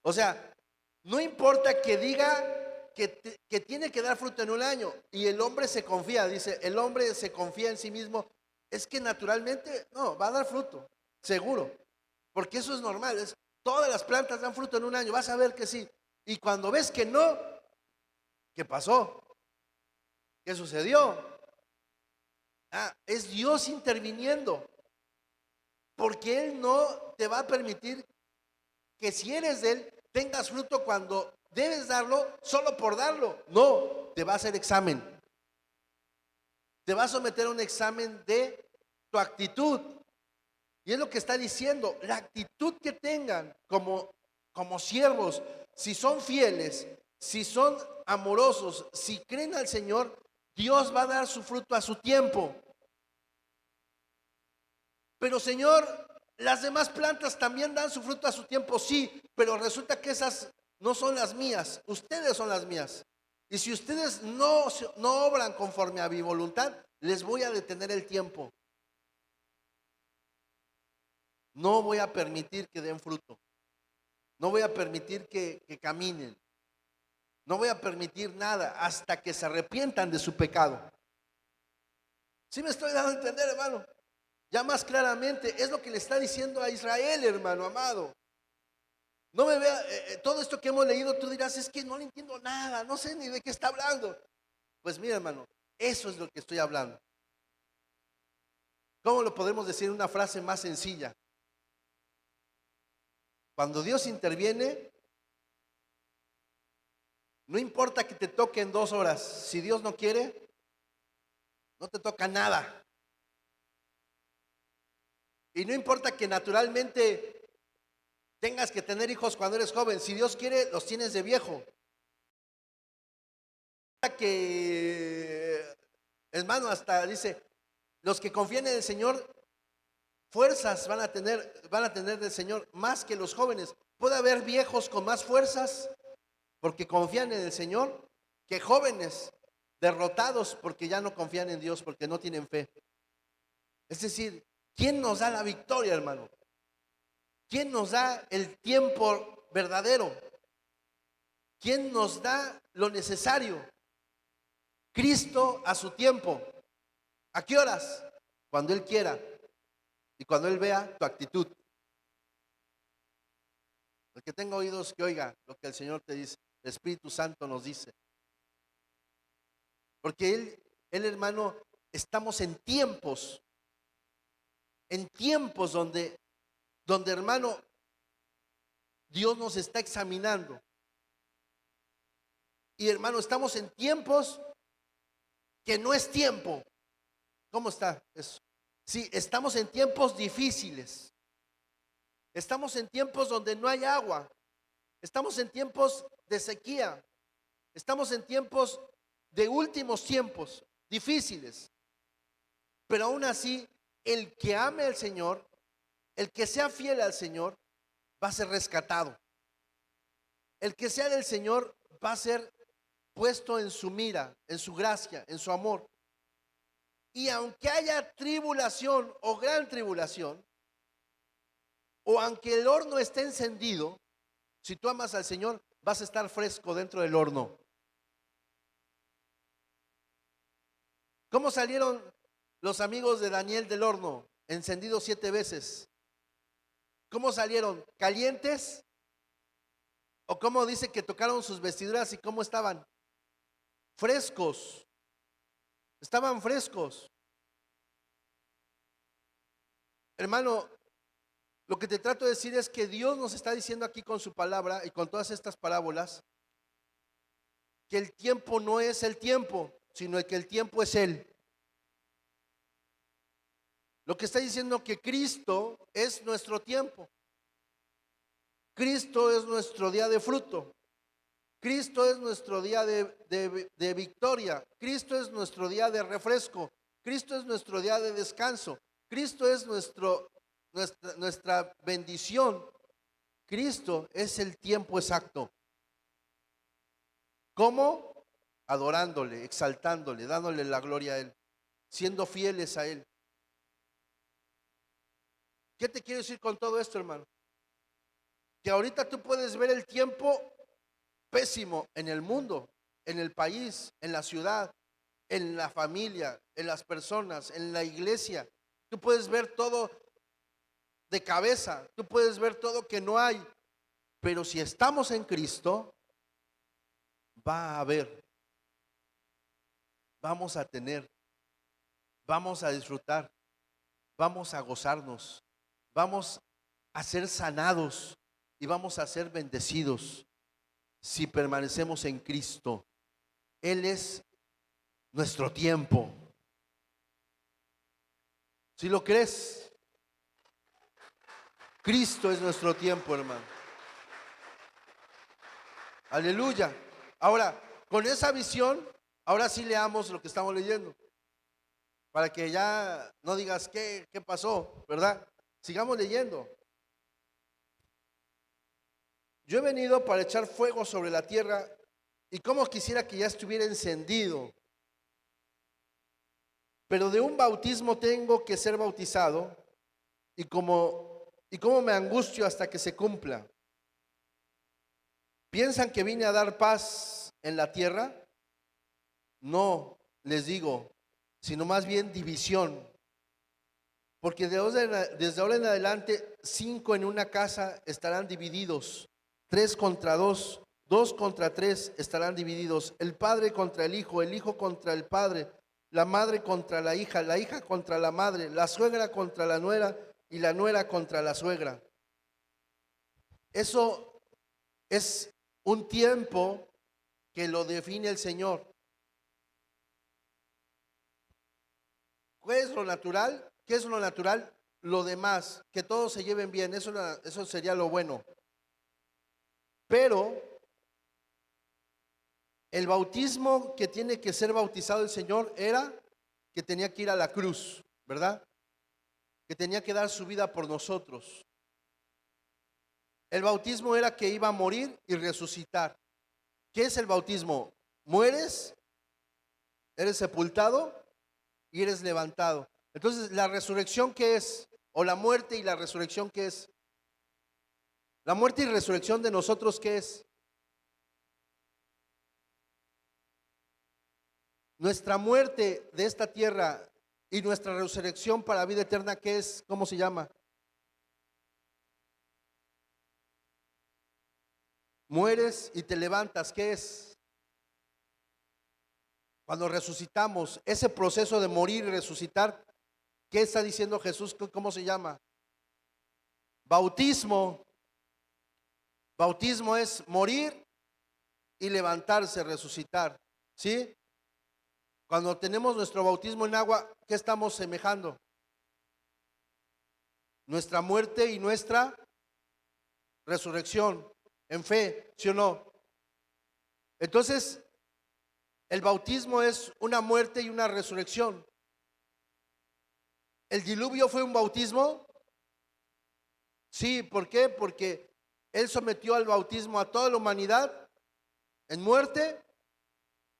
A: O sea, no importa que diga que tiene que dar fruto en un año y el hombre se confía, dice, el hombre se confía en sí mismo, es que naturalmente, no, va a dar fruto, seguro, porque eso es normal, todas las plantas dan fruto en un año, vas a ver que sí, y cuando ves que no, ¿qué pasó? ¿Qué sucedió? Es Dios interviniendo, porque Él no te va a permitir que si eres de Él, tengas fruto cuando debes darlo solo por darlo. No, te va a hacer examen. Te va a someter a un examen de tu actitud. Y es lo que está diciendo, la actitud que tengan como siervos, si son fieles, si son amorosos, si creen al Señor, Dios va a dar su fruto a su tiempo. Pero Señor, las demás plantas también dan su fruto a su tiempo, sí, pero resulta que esas no son las mías, ustedes son las mías. Y si ustedes no obran conforme a mi voluntad, les voy a detener el tiempo. No voy a permitir que den fruto. No voy a permitir que caminen. No voy a permitir nada hasta que se arrepientan de su pecado. ¿Sí me estoy dando a entender, hermano? Ya más claramente es lo que le está diciendo a Israel, hermano amado. No me vea, todo esto que hemos leído, tú dirás, es que no le entiendo nada, no sé ni de qué está hablando. Pues mira, hermano, eso es lo que estoy hablando. ¿Cómo lo podemos decir en una frase más sencilla? Cuando Dios interviene, no importa que te toquen 2 horas, si Dios no quiere, no te toca nada. Y no importa que naturalmente tengas que tener hijos cuando eres joven, si Dios quiere, los tienes de viejo. Que, hermano, hasta dice, los que confían en el Señor, fuerzas van a tener del Señor más que los jóvenes. Puede haber viejos con más fuerzas porque confían en el Señor, que jóvenes derrotados porque ya no confían en Dios, porque no tienen fe. Es decir, ¿quién nos da la victoria, hermano? ¿Quién nos da el tiempo verdadero? ¿Quién nos da lo necesario? Cristo a su tiempo. ¿A qué horas? Cuando Él quiera y cuando Él vea tu actitud. El que tenga oídos que oiga lo que el Señor te dice, el Espíritu Santo nos dice. Porque Él, hermano, estamos en tiempos donde, hermano, Dios nos está examinando. Y hermano, estamos en tiempos que no es tiempo. ¿Cómo está eso? Sí, estamos en tiempos difíciles. Estamos en tiempos donde no hay agua. Estamos en tiempos de sequía. Estamos en tiempos de últimos tiempos difíciles. Pero aún así, el que ame al Señor, el que sea fiel al Señor, va a ser rescatado. El que sea del Señor va a ser puesto en su mira, en su gracia, en su amor. Y aunque haya tribulación o gran tribulación, o aunque el horno esté encendido, si tú amas al Señor, vas a estar fresco dentro del horno. ¿Cómo salieron los amigos de Daniel del horno? Encendidos 7 veces. ¿Cómo salieron? ¿Calientes? ¿O cómo dice que tocaron sus vestiduras y cómo estaban? Frescos. Estaban frescos. Hermano, lo que te trato de decir es que Dios nos está diciendo aquí con su palabra y con todas estas parábolas que el tiempo no es el tiempo, sino que el tiempo es Él. Lo que está diciendo que Cristo es nuestro tiempo. Cristo es nuestro día de fruto. Cristo es nuestro día de victoria. Cristo es nuestro día de refresco. Cristo es nuestro día de descanso. Cristo es nuestra bendición. Cristo es el tiempo exacto. ¿Cómo? Adorándole, exaltándole, dándole la gloria a Él, siendo fieles a Él. ¿Qué te quiero decir con todo esto, hermano? Que ahorita tú puedes ver el tiempo pésimo en el mundo, en el país, en la ciudad, en la familia, en las personas, en la iglesia. Tú puedes ver todo de cabeza, tú puedes ver todo que no hay, pero si estamos en Cristo, va a haber, vamos a tener, vamos a disfrutar, vamos a gozarnos, vamos a ser sanados y vamos a ser bendecidos si permanecemos en Cristo. Él es nuestro tiempo. ¿Sí lo crees? Cristo es nuestro tiempo, hermano. Aleluya. Ahora, con esa visión, ahora sí leamos lo que estamos leyendo. Para que ya no digas qué pasó, ¿verdad? Sigamos leyendo. Yo he venido para echar fuego sobre la tierra y como quisiera que ya estuviera encendido. Pero de un bautismo tengo que ser bautizado y como me angustio hasta que se cumpla. ¿Piensan que vine a dar paz en la tierra? No, les digo, sino más bien división. Porque desde ahora en adelante, 5 en una casa estarán divididos, 3 contra 2, 2 contra 3 estarán divididos, el padre contra el hijo contra el padre, la madre contra la hija contra la madre, la suegra contra la nuera y la nuera contra la suegra. Eso es un tiempo que lo define el Señor. ¿Qué es lo natural? ¿Qué es lo natural? Lo demás, que todos se lleven bien, eso sería lo bueno. Pero el bautismo que tiene que ser bautizado el Señor era que tenía que ir a la cruz, ¿verdad? Que tenía que dar su vida por nosotros. El bautismo era que iba a morir y resucitar. ¿Qué es el bautismo? Mueres, eres sepultado y eres levantado. Entonces, ¿la resurrección qué es? O la muerte y la resurrección ¿qué es? La muerte y resurrección de nosotros ¿qué es? Nuestra muerte de esta tierra y nuestra resurrección para vida eterna ¿qué es? ¿Cómo se llama? Mueres y te levantas, ¿qué es? Cuando resucitamos, ese proceso de morir y resucitar, ¿qué está diciendo Jesús? ¿Cómo se llama? Bautismo. Bautismo es morir y levantarse, resucitar, ¿sí? Cuando tenemos nuestro bautismo en agua, ¿qué estamos semejando? Nuestra muerte y nuestra resurrección en fe, ¿sí o no? Entonces, el bautismo es una muerte y una resurrección. ¿El diluvio fue un bautismo? Sí, ¿por qué? Porque Él sometió al bautismo a toda la humanidad en muerte.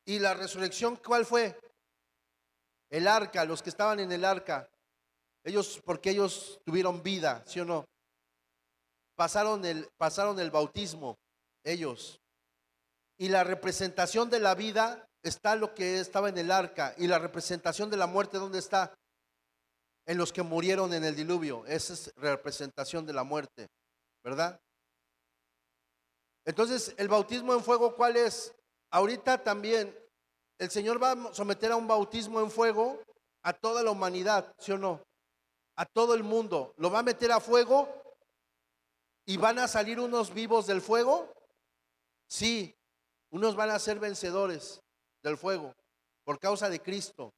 A: ¿Y la resurrección cuál fue? El arca, los que estaban en el arca. Ellos, porque ellos tuvieron vida, ¿sí o no? Pasaron el bautismo, ellos. Y la representación de la vida está lo que estaba en el arca. Y la representación de la muerte, ¿dónde está? En los que murieron en el diluvio. Esa es representación de la muerte, ¿verdad? Entonces, el bautismo en fuego, ¿cuál es? Ahorita también el Señor va a someter a un bautismo en fuego a toda la humanidad, ¿sí o no? A todo el mundo. Lo va a meter a fuego y van a salir unos vivos del fuego. Sí, unos van a ser vencedores del fuego por causa de Cristo.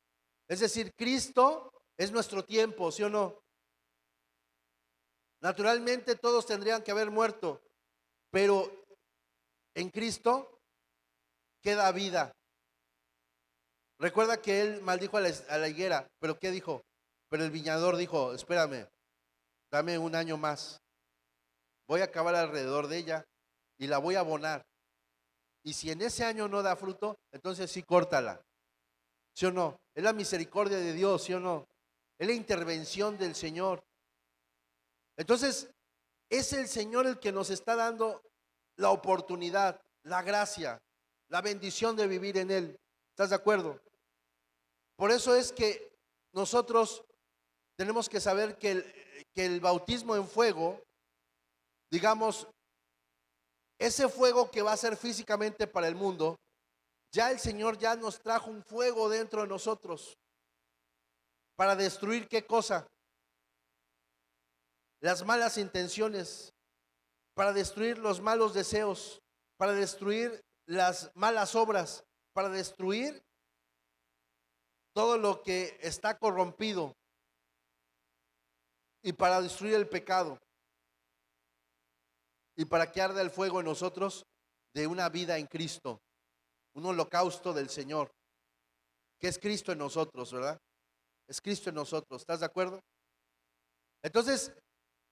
A: Es decir, Cristo es nuestro tiempo, ¿sí o no? Naturalmente todos tendrían que haber muerto, pero en Cristo queda vida. Recuerda que Él maldijo a la higuera, pero ¿qué dijo? Pero el viñador dijo, espérame, dame un año más. Voy a acabar alrededor de ella y la voy a abonar. Y si en ese año no da fruto, entonces sí córtala. ¿Sí o no? Es la misericordia de Dios, ¿sí o no? Es la intervención del Señor. Entonces, es el Señor el que nos está dando la oportunidad, la gracia, la bendición de vivir en Él. ¿Estás de acuerdo? Por eso es que nosotros tenemos que saber que el bautismo en fuego, digamos, ese fuego que va a ser físicamente para el mundo, ya el Señor ya nos trajo un fuego dentro de nosotros para destruir ¿qué cosa? Las malas intenciones, para destruir los malos deseos, para destruir las malas obras, para destruir todo lo que está corrompido y para destruir el pecado y para que arda el fuego en nosotros de una vida en Cristo, un holocausto del Señor, que es Cristo en nosotros, ¿verdad? Es Cristo en nosotros, ¿estás de acuerdo? Entonces,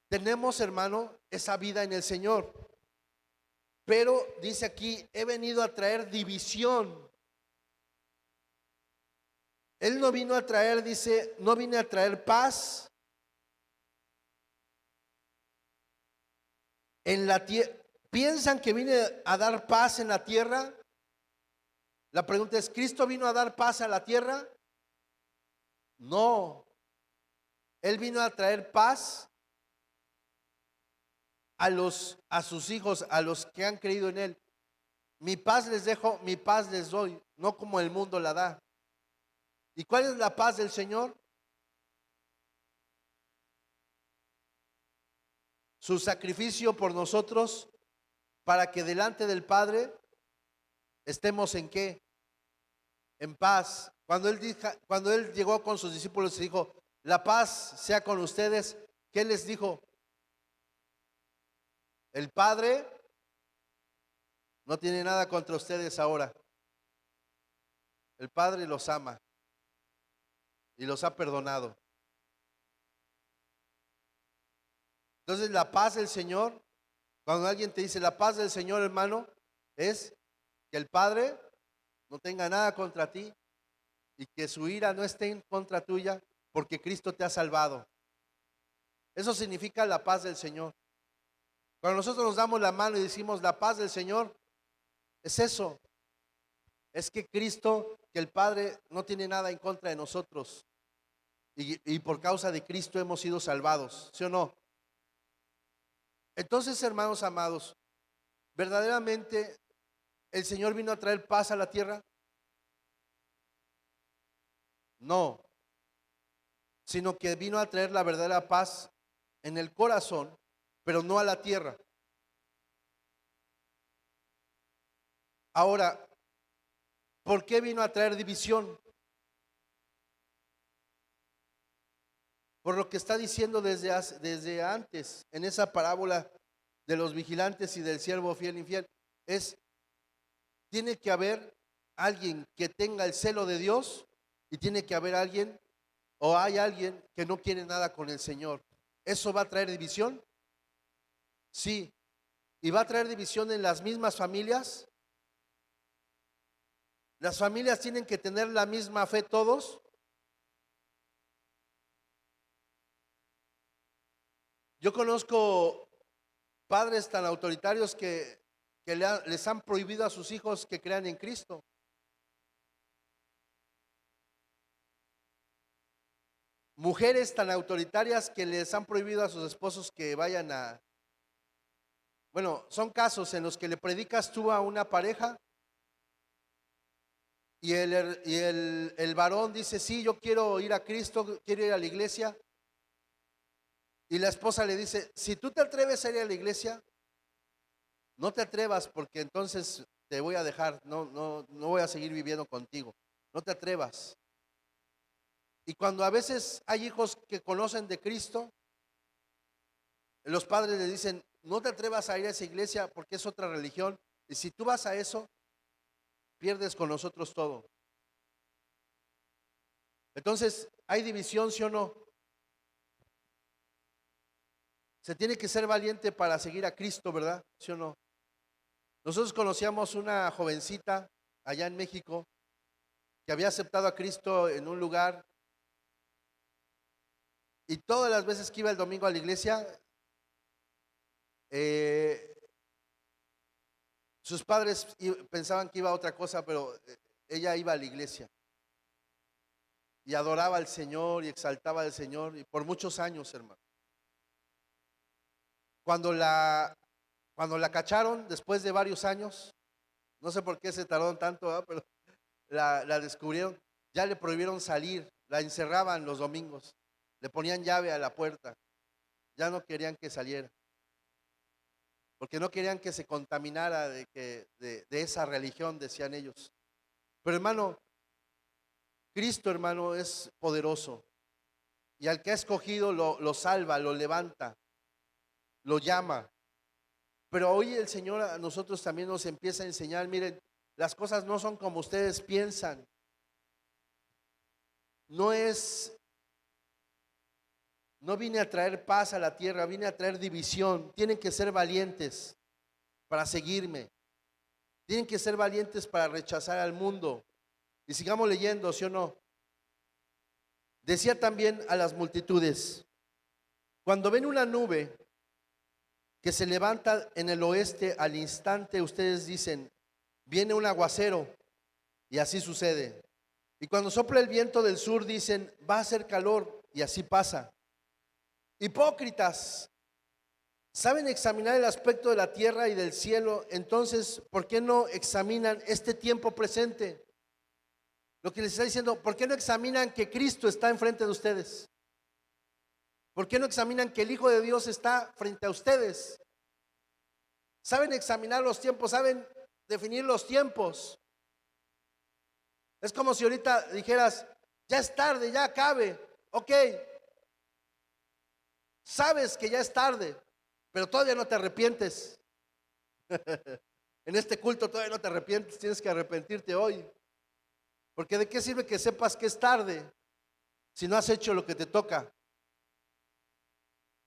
A: tenemos, hermano, esa vida en el Señor. Pero dice aquí, he venido a traer división. Él no vino a traer, dice, no vine a traer paz en la tierra. ¿Piensan que vine a dar paz en la tierra? La pregunta es, ¿Cristo vino a dar paz a la tierra? No. Él vino a traer paz a sus hijos, a los que han creído en Él. Mi paz les dejo, mi paz les doy, no como el mundo la da. ¿Y cuál es la paz del Señor? Su sacrificio por nosotros para que delante del Padre estemos en qué? En paz. Cuando él llegó con sus discípulos y dijo, la paz sea con ustedes, ¿qué les dijo? El Padre no tiene nada contra ustedes ahora. El Padre los ama y los ha perdonado. Entonces la paz del Señor, cuando alguien te dice la paz del Señor, hermano, es que el Padre no tenga nada contra ti y que su ira no esté en contra tuya porque Cristo te ha salvado. Eso significa la paz del Señor. Cuando nosotros nos damos la mano y decimos la paz del Señor, es eso. Es que Cristo, que el Padre no tiene nada en contra de nosotros y por causa de Cristo hemos sido salvados, ¿sí o no? Entonces, hermanos amados, verdaderamente el Señor vino a traer paz a la tierra. No, sino que vino a traer la verdadera paz en el corazón, pero no a la tierra. Ahora, ¿por qué vino a traer división? Por lo que está diciendo desde antes, en esa parábola de los vigilantes y del siervo fiel e infiel, tiene que haber alguien que tenga el celo de Dios y tiene que haber alguien, o hay alguien que no quiere nada con el Señor. ¿Eso va a traer división? Sí. ¿Y va a traer división en las mismas familias? ¿Las familias tienen que tener la misma fe todos? Yo conozco padres tan autoritarios que les han prohibido a sus hijos que crean en Cristo. Mujeres tan autoritarias que les han prohibido a sus esposos que vayan a... Bueno, son casos en los que le predicas tú a una pareja y el varón dice, sí, yo quiero ir a Cristo, quiero ir a la iglesia. Y la esposa le dice, si tú te atreves a ir a la iglesia, no te atrevas porque entonces te voy a dejar, no voy a seguir viviendo contigo. No te atrevas. Y cuando a veces hay hijos que conocen de Cristo, los padres le dicen, no te atrevas a ir a esa iglesia porque es otra religión. Y si tú vas a eso, pierdes con nosotros todo. Entonces, ¿hay división, sí o no? Se tiene que ser valiente para seguir a Cristo, ¿verdad? ¿Sí o no? Nosotros conocíamos una jovencita allá en México que había aceptado a Cristo en un lugar y todas las veces que iba el domingo a la iglesia, sus padres pensaban que iba a otra cosa, pero ella iba a la iglesia y adoraba al Señor y exaltaba al Señor y por muchos años, hermano. Cuando la cacharon después de varios años, no sé por qué se tardaron tanto, ¿verdad? Pero la descubrieron, ya le prohibieron salir, la encerraban los domingos, le ponían llave a la puerta, ya no querían que saliera, porque no querían que se contaminara de esa religión, decían ellos. Pero hermano, Cristo, hermano, es poderoso y al que ha escogido lo salva, lo levanta, lo llama. Pero hoy el Señor a nosotros también nos empieza a enseñar, miren, las cosas no son como ustedes piensan. No vine a traer paz a la tierra, vine a traer división. Tienen que ser valientes para seguirme. Tienen que ser valientes para rechazar al mundo. Y sigamos leyendo, ¿sí o no? Decía también a las multitudes, cuando ven una nube que se levanta en el oeste, al instante ustedes dicen, viene un aguacero, y así sucede. Y cuando sopla el viento del sur dicen, va a hacer calor, y así pasa. Hipócritas, saben examinar el aspecto de la tierra y del cielo, entonces, ¿por qué no examinan este tiempo presente? Lo que les está diciendo, ¿por qué no examinan que Cristo está enfrente de ustedes? ¿Por qué no examinan que el Hijo de Dios está frente a ustedes? Saben examinar los tiempos, saben definir los tiempos. Es como si ahorita dijeras, ya es tarde, ya acabe. Ok, sabes que ya es tarde, pero todavía no te arrepientes. En este culto todavía no te arrepientes, tienes que arrepentirte hoy. Porque ¿de qué sirve que sepas que es tarde si no has hecho lo que te toca?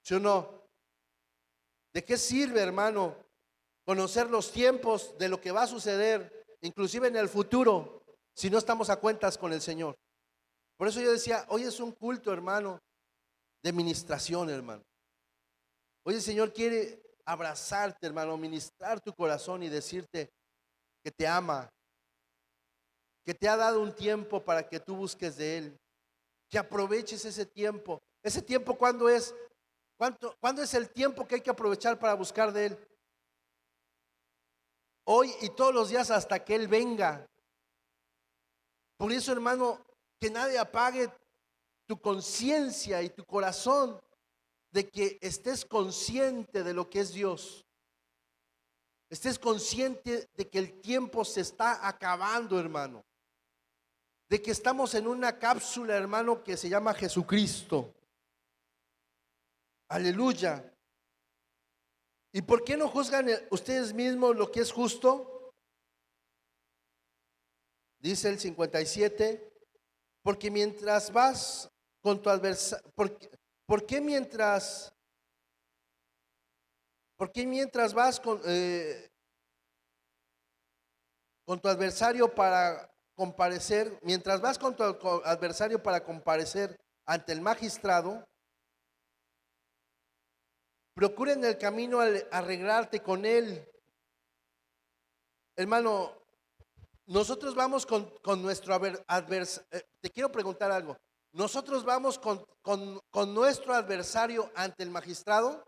A: ¿Sí o no? ¿De qué sirve, hermano, conocer los tiempos de lo que va a suceder, inclusive en el futuro, si no estamos a cuentas con el Señor? Por eso yo decía, hoy es un culto, hermano, de ministración, hermano. Hoy el Señor quiere abrazarte, hermano, ministrar tu corazón y decirte que te ama, que te ha dado un tiempo para que tú busques de Él, que aproveches ese tiempo. ¿Ese tiempo cuándo es? ¿Cuándo es el tiempo que hay que aprovechar para buscar de Él? Hoy y todos los días hasta que Él venga. Por eso, hermano, que nadie apague tu conciencia y tu corazón de que estés consciente de lo que es Dios. Estés consciente de que el tiempo se está acabando, hermano. De que estamos en una cápsula, hermano, que se llama Jesucristo. Aleluya. ¿Y por qué no juzgan ustedes mismos lo que es justo? Dice el 57, porque mientras vas con tu adversario, ¿por qué mientras vas con tu adversario para comparecer, mientras vas con tu adversario para comparecer ante el magistrado, procura en el camino arreglarte con él? Hermano, nosotros vamos con nuestro adversario. Te quiero preguntar algo. ¿Nosotros vamos con nuestro adversario ante el magistrado?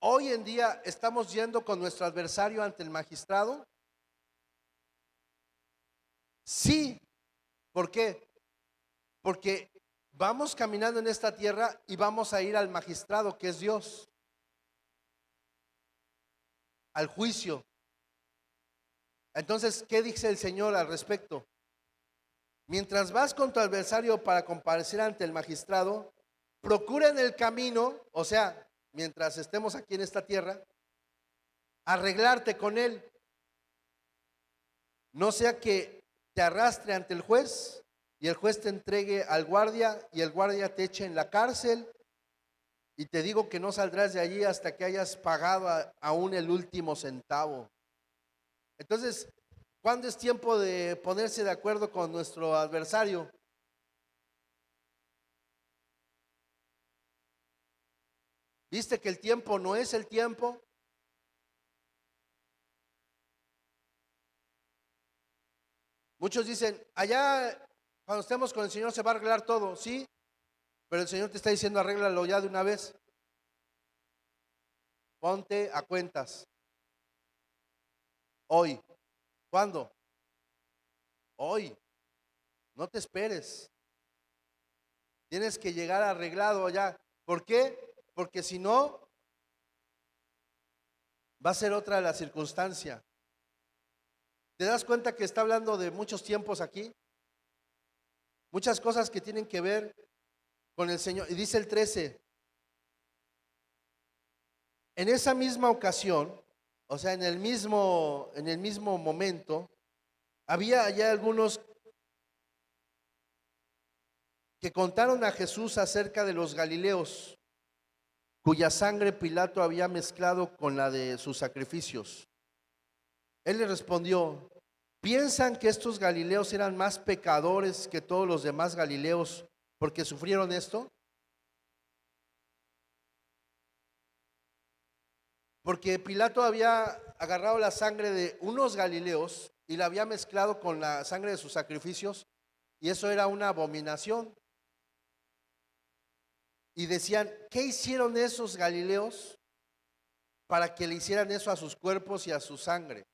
A: Hoy en día estamos yendo con nuestro adversario ante el magistrado. Sí. ¿Por qué? Porque vamos caminando en esta tierra y vamos a ir al magistrado, que es Dios, al juicio. Entonces, ¿qué dice el Señor al respecto? Mientras vas con tu adversario para comparecer ante el magistrado, procura en el camino, o sea, mientras estemos aquí en esta tierra, arreglarte con él. No sea que te arrastre ante el juez y el juez te entregue al guardia y el guardia te eche en la cárcel, y te digo que no saldrás de allí hasta que hayas pagado aún el último centavo. Entonces, ¿cuándo es tiempo de ponerse de acuerdo con nuestro adversario? ¿Viste que el tiempo no es el tiempo? Muchos dicen, allá cuando estemos con el Señor se va a arreglar todo, sí, pero el Señor te está diciendo, arréglalo ya de una vez. Ponte a cuentas. Hoy. ¿Cuándo? Hoy. No te esperes. Tienes que llegar arreglado ya. ¿Por qué? Porque si no, va a ser otra la circunstancia. ¿Te das cuenta que está hablando de muchos tiempos aquí? Muchas cosas que tienen que ver con el Señor. Y dice el 13, en esa misma ocasión, o sea, en el mismo momento, había allá algunos que contaron a Jesús acerca de los galileos, cuya sangre Pilato había mezclado con la de sus sacrificios. Él le respondió, ¿piensan que estos galileos eran más pecadores que todos los demás galileos porque sufrieron esto? porque Pilato había agarrado la sangre de unos galileos y la había mezclado con la sangre de sus sacrificios, y eso era una abominación. Y decían, ¿qué hicieron esos galileos para que le hicieran eso a sus cuerpos y a su sangre?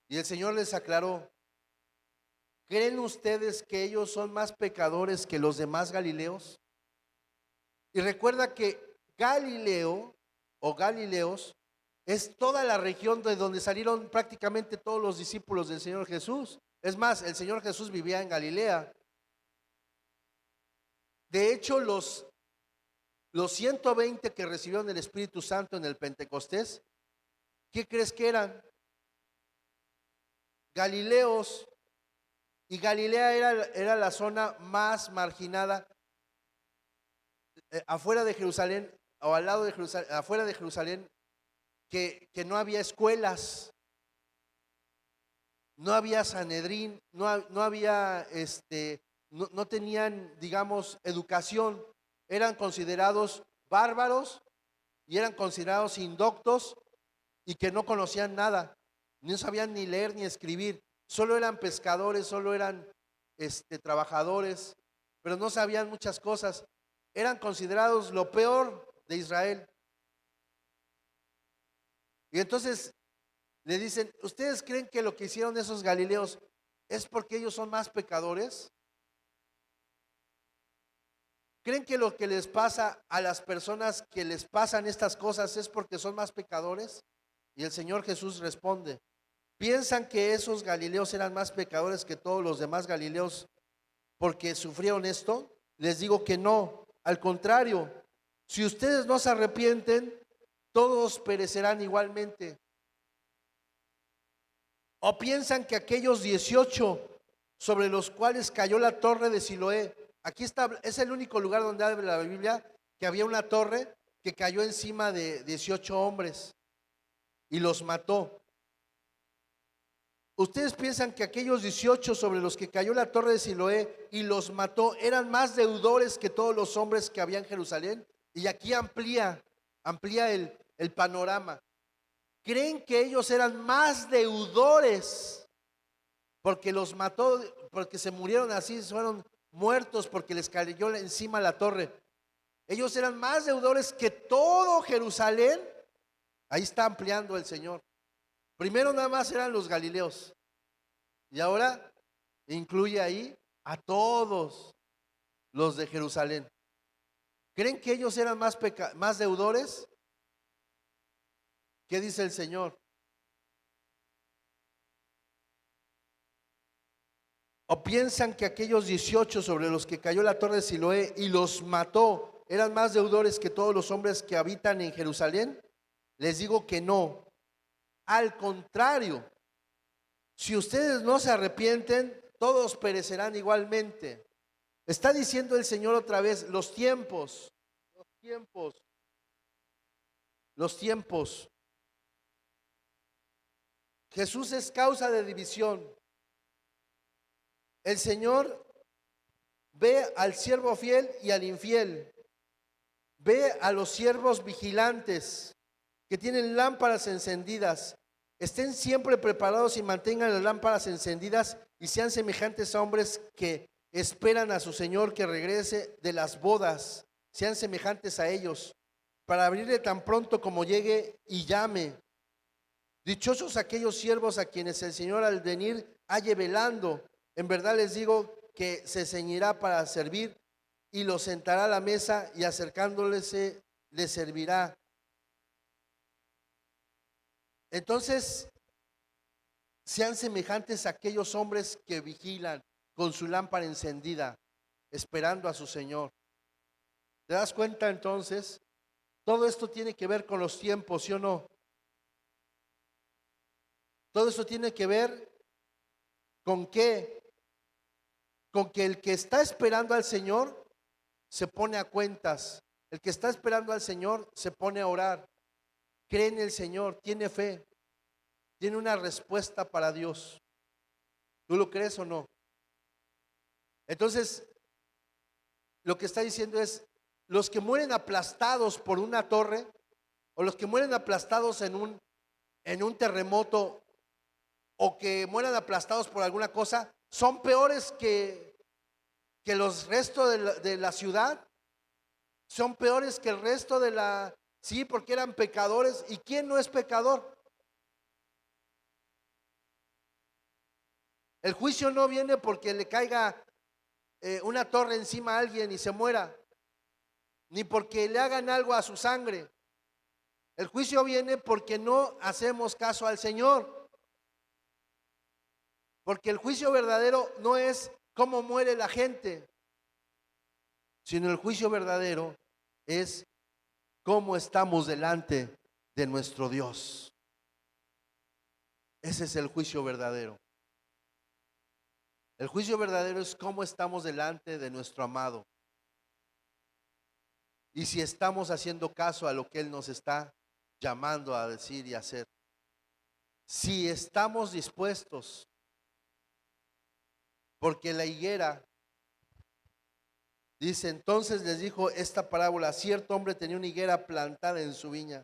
A: Y el Señor les aclaró, ¿creen ustedes que ellos son más pecadores que los demás galileos? Y recuerda que Galileo o Galileos es toda la región de donde salieron prácticamente todos los discípulos del Señor Jesús. Es más, el Señor Jesús vivía en Galilea. De hecho, los 120 que recibieron el Espíritu Santo en el Pentecostés, ¿qué crees que eran? Galileos. Y Galilea era la zona más marginada, afuera de Jerusalén, o al lado de Jerusalén, afuera de Jerusalén, que no había escuelas, no había Sanedrín, no había, no tenían, digamos, educación, eran considerados bárbaros y eran considerados indoctos y que no conocían nada, no sabían ni leer ni escribir, solo eran pescadores, solo eran trabajadores, pero no sabían muchas cosas, eran considerados lo peor de Israel. Y entonces le dicen, ¿ustedes creen que lo que hicieron esos galileos es porque ellos son más pecadores? ¿Creen que lo que les pasa a las personas que les pasan estas cosas es porque son más pecadores? Y el Señor Jesús responde, ¿piensan que esos galileos eran más pecadores que todos los demás galileos porque sufrieron esto? Les digo que no, al contrario, si ustedes no se arrepienten, todos perecerán igualmente. ¿O piensan que aquellos 18 sobre los cuales cayó la torre de Siloé, aquí está, es el único lugar donde habla la Biblia que había una torre que cayó encima de 18 hombres y los mató? ¿Ustedes piensan que aquellos 18 sobre los que cayó la torre de Siloé y los mató eran más deudores que todos los hombres que había en Jerusalén? Y aquí amplía el panorama. ¿Creen que ellos eran más deudores porque los mató, porque se murieron así, fueron muertos porque les cayó encima la torre? Ellos eran más deudores que todo Jerusalén. Ahí está ampliando el Señor. Primero nada más eran los galileos y ahora incluye ahí a todos los de Jerusalén. ¿Creen que ellos eran más deudores? ¿Qué dice el Señor? ¿O piensan que aquellos 18 sobre los que cayó la torre de Siloé y los mató eran más deudores que todos los hombres que habitan en Jerusalén? Les digo que no. Al contrario, si ustedes no se arrepienten, todos perecerán igualmente. Está diciendo el Señor otra vez, los tiempos. Jesús es causa de división. El Señor ve al siervo fiel y al infiel. Ve a los siervos vigilantes que tienen lámparas encendidas. Estén siempre preparados y mantengan las lámparas encendidas y sean semejantes a hombres que esperan a su Señor que regrese de las bodas. Sean semejantes a ellos para abrirle tan pronto como llegue y llame. Dichosos aquellos siervos a quienes el Señor al venir halle velando. En verdad les digo que se ceñirá para servir y los sentará a la mesa y acercándoles les servirá. Entonces, sean semejantes a aquellos hombres que vigilan con su lámpara encendida, esperando a su Señor. ¿Te das cuenta entonces? Todo esto tiene que ver con los tiempos, ¿sí o no? Todo esto tiene que ver con qué, con que el que está esperando al Señor se pone a cuentas. El que está esperando al Señor se pone a orar. Cree en el Señor, tiene fe, tiene una respuesta para Dios. ¿Tú lo crees o no? Entonces, lo que está diciendo es, los que mueren aplastados por una torre o los que mueren aplastados en un terremoto, o que mueran aplastados por alguna cosa, son peores que los restos de la ciudad, son peores que el resto de la, sí, porque eran pecadores. ¿Y quién no es pecador? El juicio no viene porque le caiga una torre encima a alguien y se muera, ni porque le hagan algo a su sangre. El juicio viene porque no hacemos caso al Señor. Porque el juicio verdadero no es cómo muere la gente, sino el juicio verdadero es cómo estamos delante de nuestro Dios. Ese es el juicio verdadero. El juicio verdadero es cómo estamos delante de nuestro amado. Y si estamos haciendo caso a lo que Él nos está llamando a decir y hacer. Si estamos dispuestos, porque la higuera, dice, entonces les dijo esta parábola: cierto hombre tenía una higuera plantada en su viña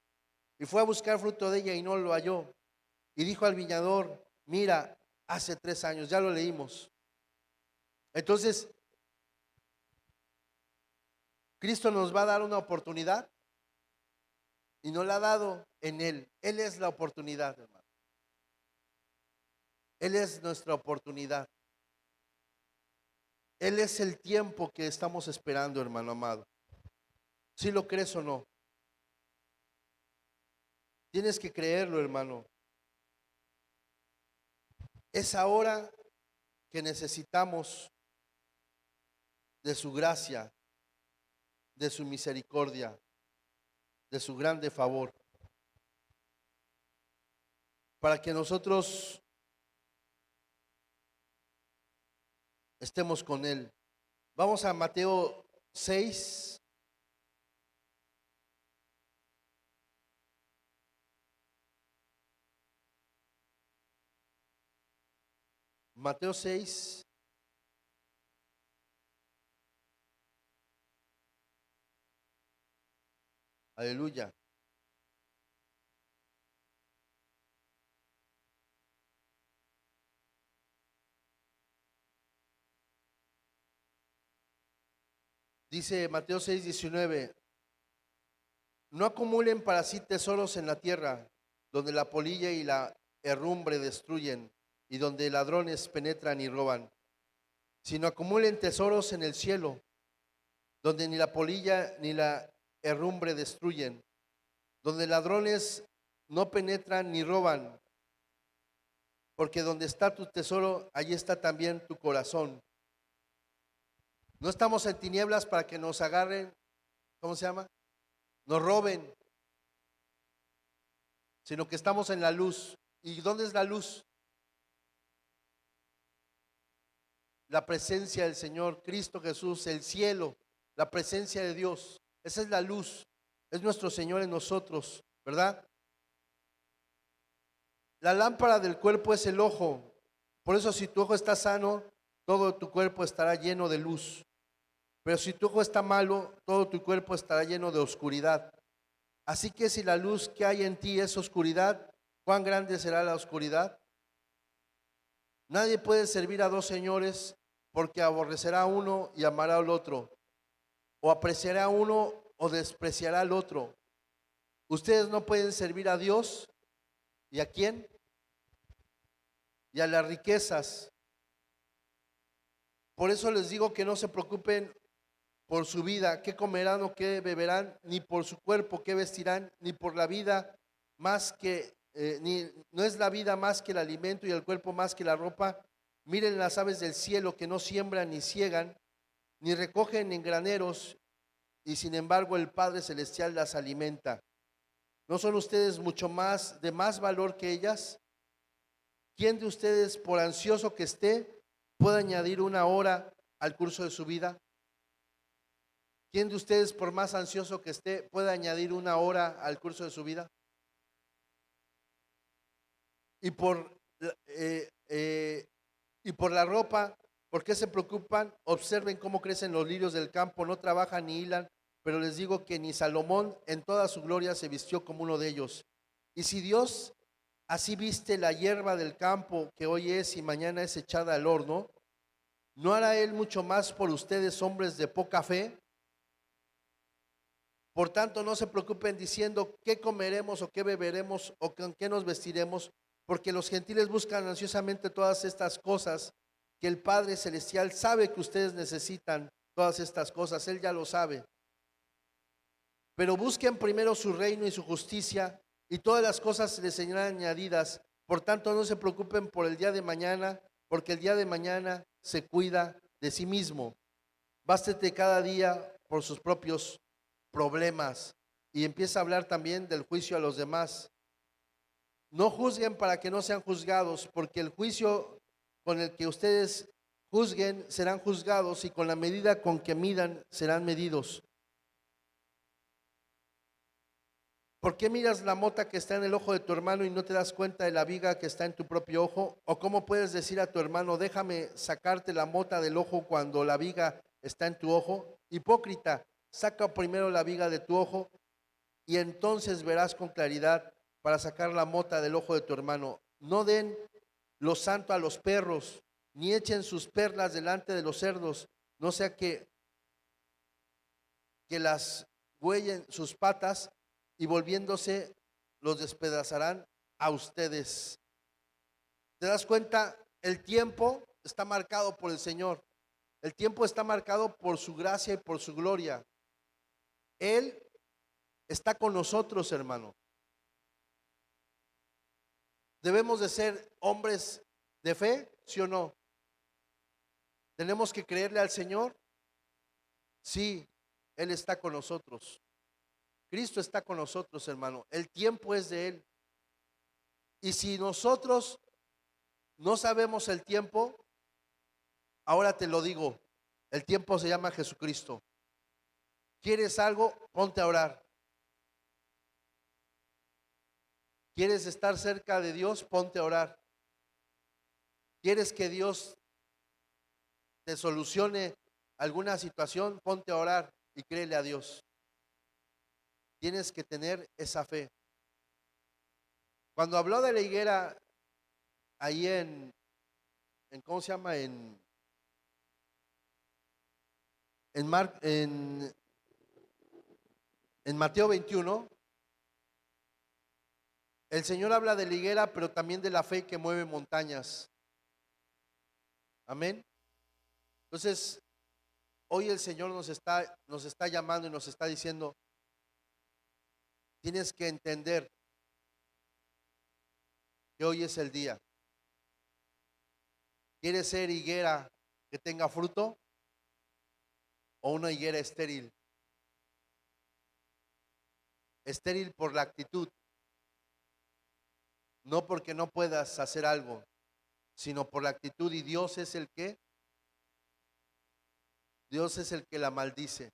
A: y fue a buscar fruto de ella y no lo halló. Y dijo al viñador: mira, hace 3 años, ya lo leímos. Entonces, Cristo nos va a dar una oportunidad y nos la ha dado en Él. Él es la oportunidad, hermano. Él es nuestra oportunidad. Él es el tiempo que estamos esperando, hermano amado. Si lo crees o no. Tienes que creerlo, hermano. Es ahora que necesitamos de su gracia, de su misericordia, de su grande favor, para que nosotros estemos con Él. Vamos a Mateo 6. Mateo 6. Aleluya. Dice Mateo 6:19: no acumulen para sí tesoros en la tierra, donde la polilla y la herrumbre destruyen, y donde ladrones penetran y roban, sino acumulen tesoros en el cielo, donde ni la polilla ni la herrumbre destruyen, donde ladrones no penetran ni roban, porque donde está tu tesoro, allí está también tu corazón. No estamos en tinieblas para que nos agarren, ¿cómo se llama? Nos roben, sino que estamos en la luz. ¿Y dónde es la luz? La presencia del Señor, Cristo Jesús, el cielo, la presencia de Dios. Esa es la luz, es nuestro Señor en nosotros, ¿verdad? La lámpara del cuerpo es el ojo. Por eso, si tu ojo está sano, todo tu cuerpo estará lleno de luz. Pero si tu ojo está malo, todo tu cuerpo estará lleno de oscuridad. Así que si la luz que hay en ti es oscuridad, ¿cuán grande será la oscuridad? Nadie puede servir a 2 señores, porque aborrecerá a uno y amará al otro, o apreciará a uno o despreciará al otro. Ustedes no pueden servir a Dios. ¿Y a quién? Y a las riquezas. Por eso les digo que no se preocupen por su vida, qué comerán o qué beberán, ni por su cuerpo, qué vestirán, ni por la vida más que, no es la vida más que el alimento y el cuerpo más que la ropa. Miren las aves del cielo, que no siembran ni ciegan, ni recogen en graneros, y sin embargo el Padre Celestial las alimenta. ¿No son ustedes mucho más de más valor que ellas? ¿Quién de ustedes, por ansioso que esté, puede añadir 1 hora al curso de su vida? ¿Quién de ustedes, por más ansioso que esté, puede añadir 1 hora al curso de su vida? Y por la ropa, ¿por qué se preocupan? Observen cómo crecen los lirios del campo, no trabajan ni hilan. pero les digo que ni Salomón en toda su gloria se vistió como uno de ellos. Y si Dios así viste la hierba del campo, que hoy es y mañana es echada al horno, ¿no hará Él mucho más por ustedes, hombres de poca fe? Por tanto, no se preocupen diciendo qué comeremos o qué beberemos o con qué nos vestiremos, porque los gentiles buscan ansiosamente todas estas cosas, que el Padre Celestial sabe que ustedes necesitan todas estas cosas, Él ya lo sabe. Pero busquen primero su reino y su justicia, y todas las cosas les serán añadidas. Por tanto, no se preocupen por el día de mañana, porque el día de mañana se cuida de sí mismo. Bástete cada día por sus propios problemas. Y empieza a hablar también del juicio a los demás. No juzguen para que no sean juzgados, porque el juicio con el que ustedes juzguen serán juzgados, y con la medida con que midan serán medidos. ¿Por qué miras la mota que está en el ojo de tu hermano y no te das cuenta de la viga que está en tu propio ojo? ¿O cómo puedes decir a tu hermano, déjame sacarte la mota del ojo cuando la viga está en tu ojo? Hipócrita, saca primero la viga de tu ojo y entonces verás con claridad para sacar la mota del ojo de tu hermano. No den lo santo a los perros, ni echen sus perlas delante de los cerdos, no sea que las huellen sus patas y volviéndose los despedazarán a ustedes. ¿Te das cuenta? El tiempo está marcado por el Señor. El tiempo está marcado por su gracia y por su gloria. Él está con nosotros, hermano. ¿Debemos de ser hombres de fe? ¿Sí o no? ¿Tenemos que creerle al Señor? Sí, Él está con nosotros. Cristo está con nosotros, hermano. El tiempo es de Él. Y si nosotros no sabemos el tiempo, ahora te lo digo, el tiempo se llama Jesucristo. ¿Quieres algo? Ponte a orar. ¿Quieres estar cerca de Dios? Ponte a orar. ¿Quieres que Dios te solucione alguna situación? Ponte a orar y créele a Dios. Tienes que tener esa fe. Cuando habló de la higuera ahí en ¿cómo se llama? En Mateo 21, el Señor habla de la higuera, pero también de la fe que mueve montañas. Amén. Entonces, hoy el Señor nos está llamando y nos está diciendo, tienes que entender que hoy es el día. ¿Quieres ser higuera que tenga fruto o una higuera estéril? Estéril por la actitud, no porque no puedas hacer algo, sino por la actitud. Y Dios es el que la maldice.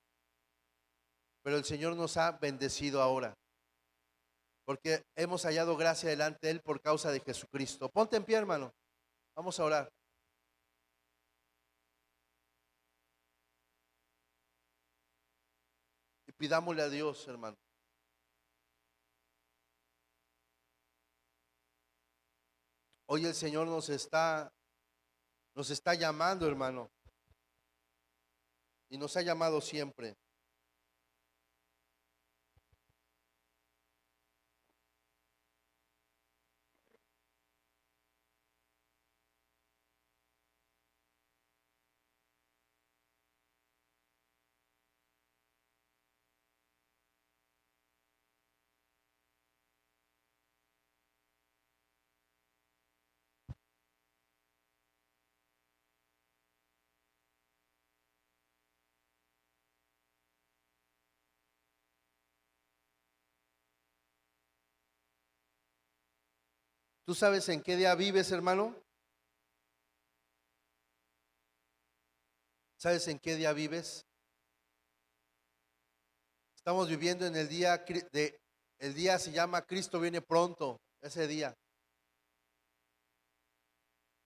A: Pero el Señor nos ha bendecido ahora, porque hemos hallado gracia delante de Él por causa de Jesucristo. Ponte en pie, hermano. Vamos a orar. Y pidámosle a Dios, hermano. Hoy el Señor nos está llamando, hermano. Y nos ha llamado siempre. ¿Tú sabes en qué día vives, hermano? ¿Sabes en qué día vives? Estamos viviendo en el día el día se llama Cristo viene pronto, ese día.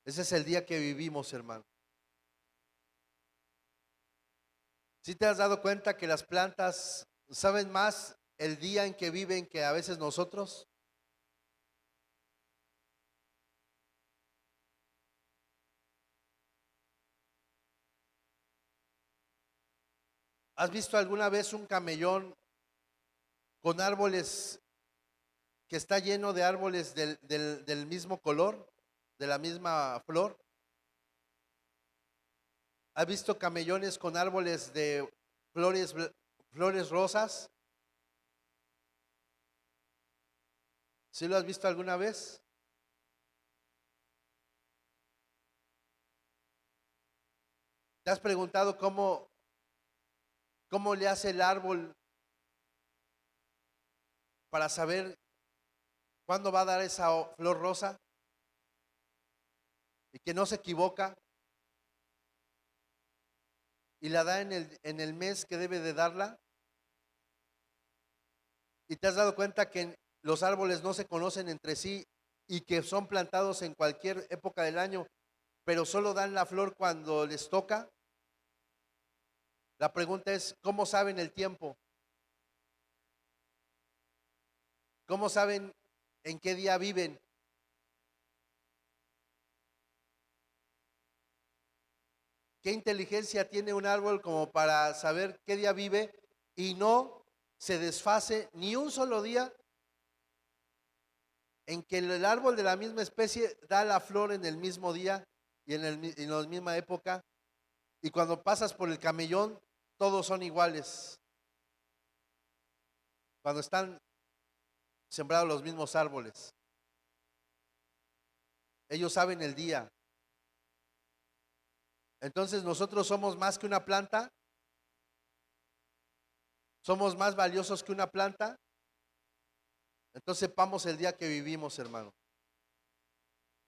A: Ese es el día que vivimos, hermano. ¿Sí te has dado cuenta que las plantas saben más el día en que viven que a veces nosotros? ¿Has visto alguna vez un camellón con árboles que está lleno de árboles del mismo color, de la misma flor? ¿Has visto camellones con árboles de flores, flores rosas? ¿Sí lo has visto alguna vez? ¿Te has preguntado cómo le hace el árbol para saber cuándo va a dar esa flor rosa y que no se equivoca y la da en el mes que debe de darla? ¿Y te has dado cuenta que los árboles no se conocen entre sí y que son plantados en cualquier época del año, pero solo dan la flor cuando les toca? La pregunta es, ¿cómo saben el tiempo? ¿Cómo saben en qué día viven? ¿Qué inteligencia tiene un árbol como para saber qué día vive y no se desfase ni un solo día en que el árbol de la misma especie da la flor en el mismo día y en la misma época? Y cuando pasas por el camellón, todos son iguales. Cuando están sembrados los mismos árboles, ellos saben el día. Entonces nosotros somos más que una planta, somos más valiosos que una planta. Entonces sepamos el día que vivimos, hermano.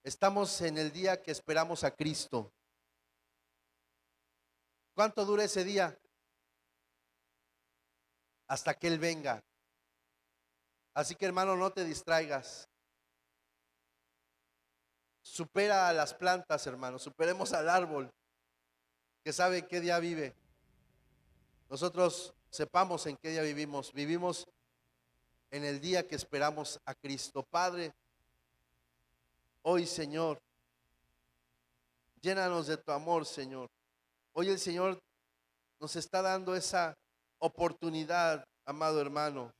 A: Estamos en el día que esperamos a Cristo. ¿Cuánto dura ese día? Hasta que Él venga. Así que, hermano, no te distraigas. Supera a las plantas, hermano. Superemos al árbol que sabe qué día vive. Nosotros sepamos en qué día vivimos. Vivimos en el día que esperamos a Cristo. Padre, hoy, Señor, llénanos de tu amor, Señor. Hoy el Señor nos está dando esa oportunidad, amado hermano,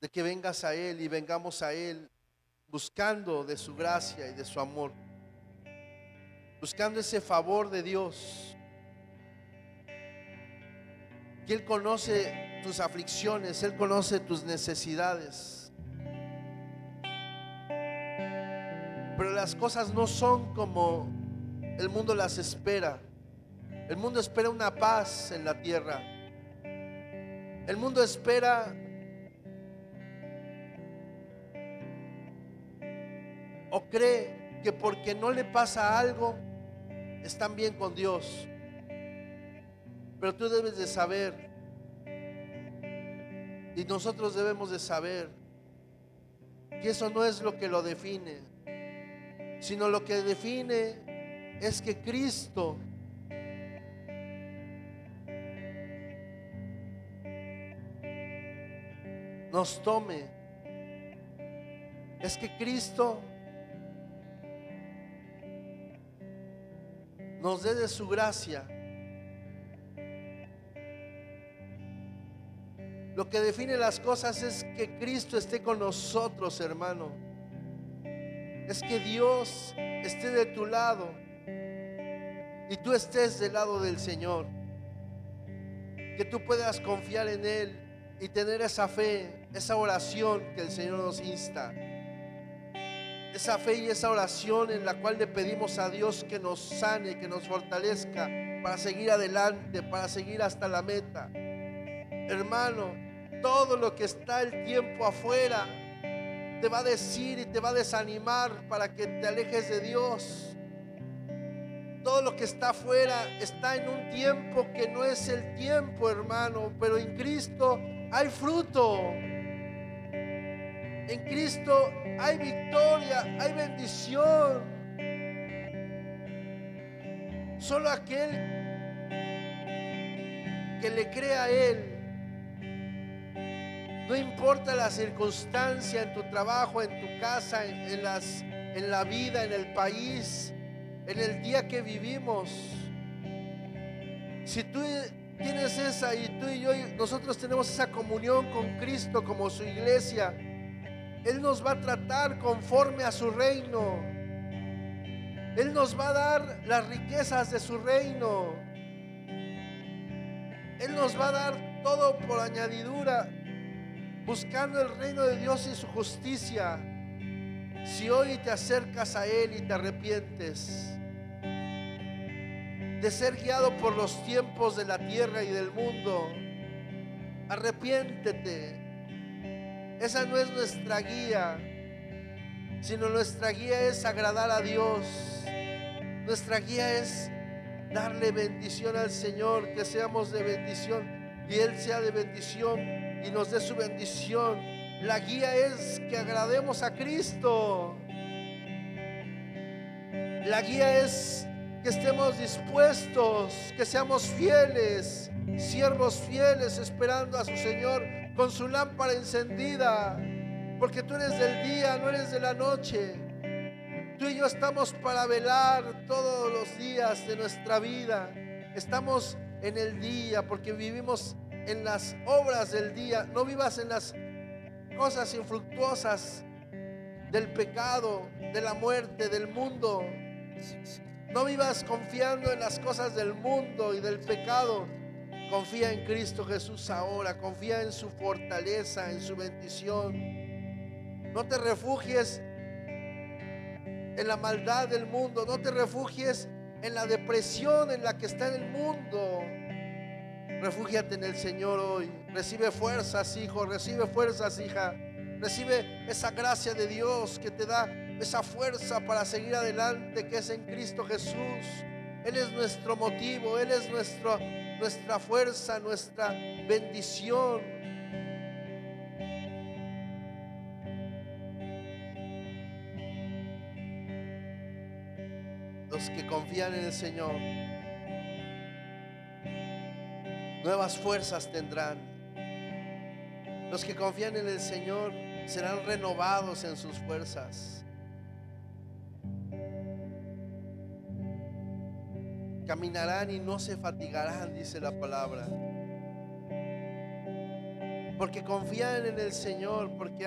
A: de que vengas a Él y vengamos a Él buscando de su gracia y de su amor, buscando ese favor de Dios, que Él conoce tus aflicciones, Él conoce tus necesidades, pero las cosas no son como el mundo las espera. El mundo espera una paz en la tierra. El mundo espera o cree que porque no le pasa algo, están bien con Dios. Pero tú debes de saber, y nosotros debemos de saber, que eso no es lo que lo define, sino lo que define es que Cristo nos tome. Es que Cristo nos dé de su gracia. Lo que define las cosas es que Cristo esté con nosotros, hermano. Es que Dios esté de tu lado y tú estés del lado del Señor. Que tú puedas confiar en Él y tener esa fe, esa oración que el Señor nos insta. Esa fe y esa oración en la cual le pedimos a Dios que nos sane, que nos fortalezca para seguir adelante, para seguir hasta la meta. Hermano, todo lo que está el tiempo afuera te va a decir y te va a desanimar para que te alejes de Dios. Todo lo que está afuera está en un tiempo que no es el tiempo, hermano, pero en Cristo hay fruto. En Cristo hay victoria, hay bendición. Solo aquel que le crea a Él. No importa la circunstancia en tu trabajo, en tu casa, en la vida, en el país, en el día que vivimos. Si tú tienes esa, y tú y yo, nosotros tenemos esa comunión con Cristo como su iglesia, Él nos va a tratar conforme a su reino. Él nos va a dar las riquezas de su reino. Él nos va a dar todo por añadidura, buscando el reino de Dios y su justicia. Si hoy te acercas a Él y te arrepientes de ser guiado por los tiempos de la tierra y del mundo, arrepiéntete. Esa no es nuestra guía, sino nuestra guía es agradar a Dios. Nuestra guía es darle bendición al Señor, que seamos de bendición y Él sea de bendición y nos dé su bendición. La guía es que agrademos a Cristo. La guía es que estemos dispuestos, que seamos fieles, siervos fieles, esperando a su Señor con su lámpara encendida, porque tú eres del día, no eres de la noche. Tú y yo estamos para velar todos los días de nuestra vida. Estamos en el día porque vivimos en las obras del día. No vivas en las cosas infructuosas del pecado, de la muerte, del mundo. No vivas confiando en las cosas del mundo y del pecado. Confía en Cristo Jesús ahora. Confía en su fortaleza, en su bendición. No te refugies en la maldad del mundo. No te refugies en la depresión en la que está el mundo. Refúgiate en el Señor hoy. Recibe fuerzas, hijo. Recibe fuerzas, hija. Recibe esa gracia de Dios que te da esa fuerza para seguir adelante, que es en Cristo Jesús. Él es nuestro motivo. Él es nuestra fuerza, nuestra bendición. Los que confían en el Señor, nuevas fuerzas tendrán. Los que confían en el Señor serán renovados en sus fuerzas. Caminarán y no se fatigarán, dice la palabra. Porque confían en el Señor, porque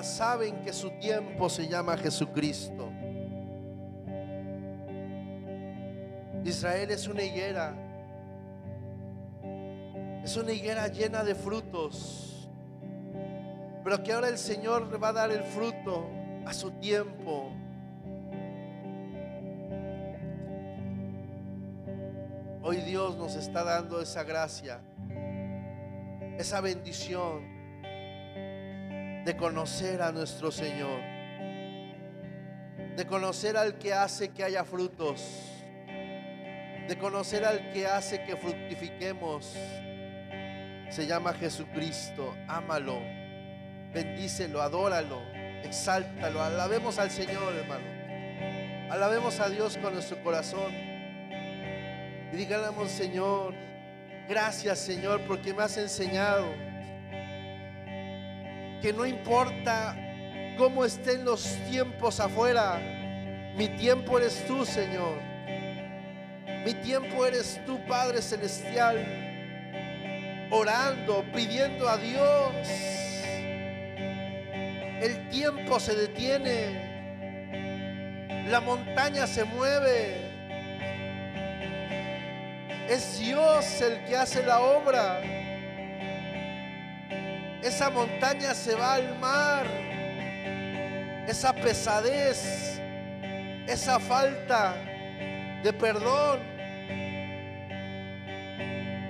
A: saben que su tiempo se llama Jesucristo. Israel es una higuera. Es una higuera llena de frutos, pero que ahora el Señor le va a dar el fruto a su tiempo. Hoy Dios nos está dando esa gracia, esa bendición de conocer a nuestro Señor, de conocer al que hace que haya frutos, de conocer al que hace que fructifiquemos. Se llama Jesucristo. Ámalo, bendícelo, adóralo, exáltalo. Alabemos al Señor, hermano. Alabemos a Dios con nuestro corazón y díganos: Señor, gracias, Señor, porque me has enseñado que no importa cómo estén los tiempos afuera, mi tiempo eres tú, Señor. Mi tiempo eres tú, Padre Celestial, orando, pidiendo a Dios. El tiempo se detiene, la montaña se mueve. Es Dios el que hace la obra. Esa montaña se va al mar. Esa pesadez, esa falta de perdón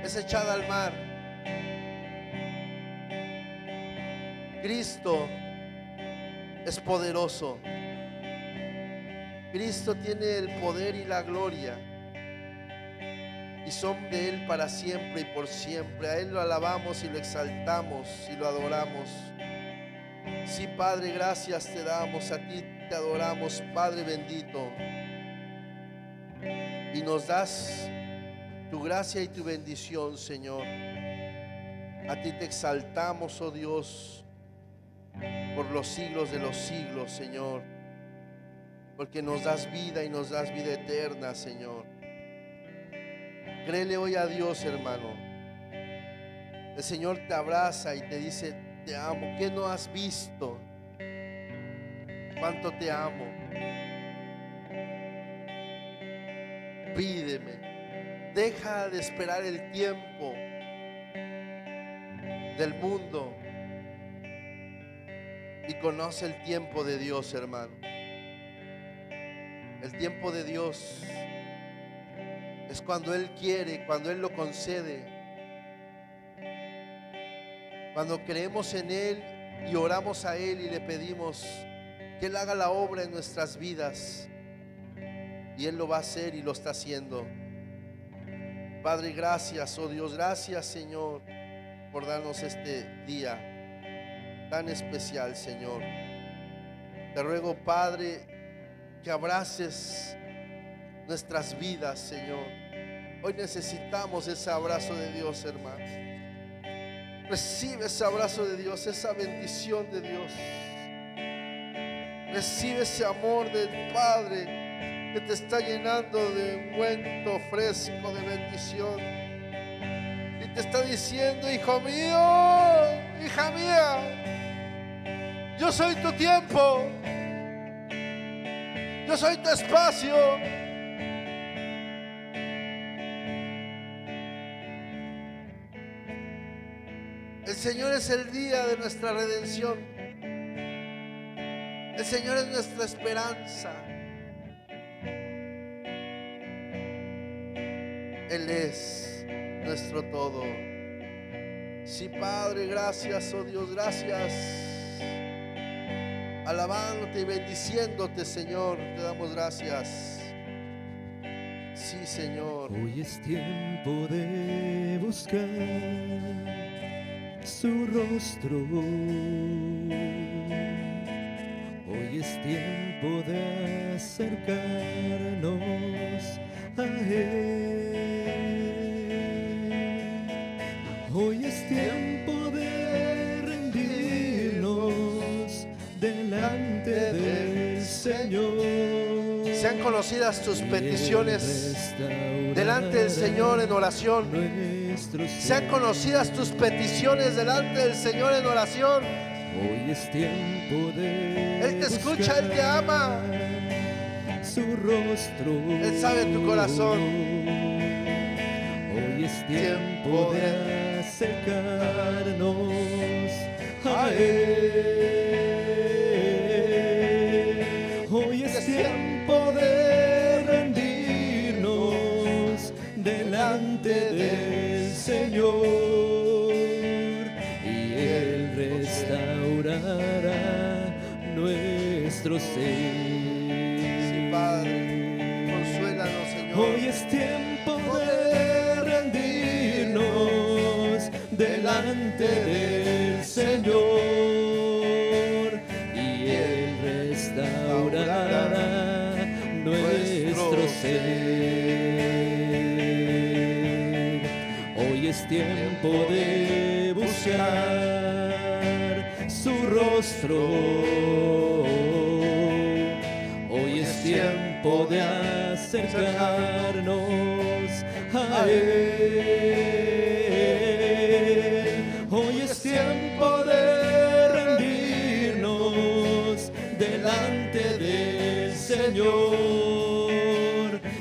A: es echada al mar. Cristo es poderoso. Cristo tiene el poder y la gloria, y son de Él para siempre y por siempre. A Él lo alabamos y lo exaltamos y lo adoramos. Sí, Padre, gracias te damos, a ti te adoramos, Padre bendito. Y nos das tu gracia y tu bendición, Señor. A ti te exaltamos, oh Dios, por los siglos de los siglos, Señor, porque nos das vida y nos das vida eterna, Señor. Créele hoy a Dios, hermano. El Señor te abraza y te dice: te amo. ¿Qué no has visto? ¿Cuánto te amo? Pídeme. Deja de esperar el tiempo del mundo y conoce el tiempo de Dios, hermano. El tiempo de Dios es cuando Él quiere, cuando Él lo concede, cuando creemos en Él y oramos a Él y le pedimos que Él haga la obra en nuestras vidas, y Él lo va a hacer y lo está haciendo. Padre, gracias, oh Dios, gracias, Señor, por darnos este día tan especial, Señor. Te ruego, Padre, que abraces nuestras vidas, Señor. Hoy necesitamos ese abrazo de Dios, hermano. Recibe ese abrazo de Dios, esa bendición de Dios. Recibe ese amor del Padre que te está llenando de ungüento fresco de bendición. Y te está diciendo: hijo mío, hija mía, yo soy tu tiempo, yo soy tu espacio. El Señor es el día de nuestra redención. El Señor es nuestra esperanza. Él es nuestro todo. Sí, Padre, gracias, oh Dios, gracias. Alabándote y bendiciéndote, Señor, te damos gracias. Sí, Señor.
B: Hoy es tiempo de buscar su rostro. Hoy es tiempo de acercarnos a Él. Hoy es tiempo de rendirnos delante del Señor.
A: Sean conocidas tus peticiones delante del Señor en oración. Sean conocidas tus peticiones delante del Señor en oración.
B: Hoy es tiempo de
A: Él te escucha, Él te ama.
B: Su rostro.
A: Él sabe tu corazón.
B: Hoy es tiempo de acercarnos a Él. Hoy es tiempo de rendirnos delante del Señor, y Él restaurará nuestro ser.
A: Sí, Padre, consuélanos, Señor.
B: Hoy es tiempo de rendirnos delante del Señor, y Él restaurará nuestro ser. Hoy es tiempo de buscar su rostro. Hoy es tiempo de acercarnos a Él. Hoy es tiempo de rendirnos delante del Señor,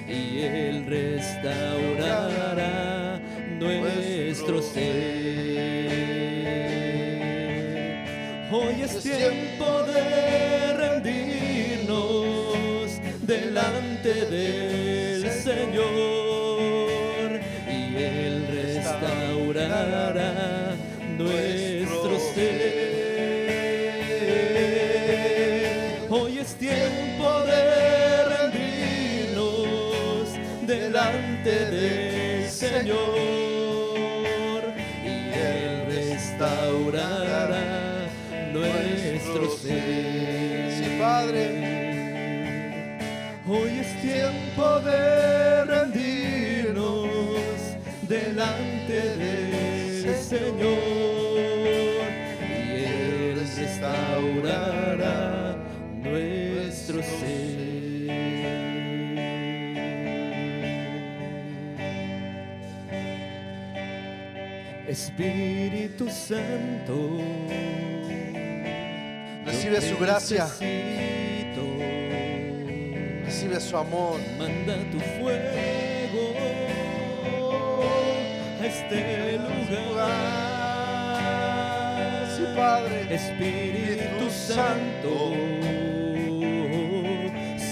B: y Él restaurará nuestro ser. Hoy es tiempo de rendirnos delante del Señor, y Él restaurará nuestro ser. Hoy es tiempo de rendirnos delante del Señor, y Él restaurará nuestro ser.
A: Sí, Padre.
B: Hoy es tiempo de rendirnos delante del Señor, y Él restaurará nuestro ser. Espíritu Santo,
A: Recibe
B: yo te
A: su gracia.
B: necesito.
A: Recibe su amor.
B: Manda tu fuego a este lugar.
A: Sí, Padre.
B: Espíritu Santo,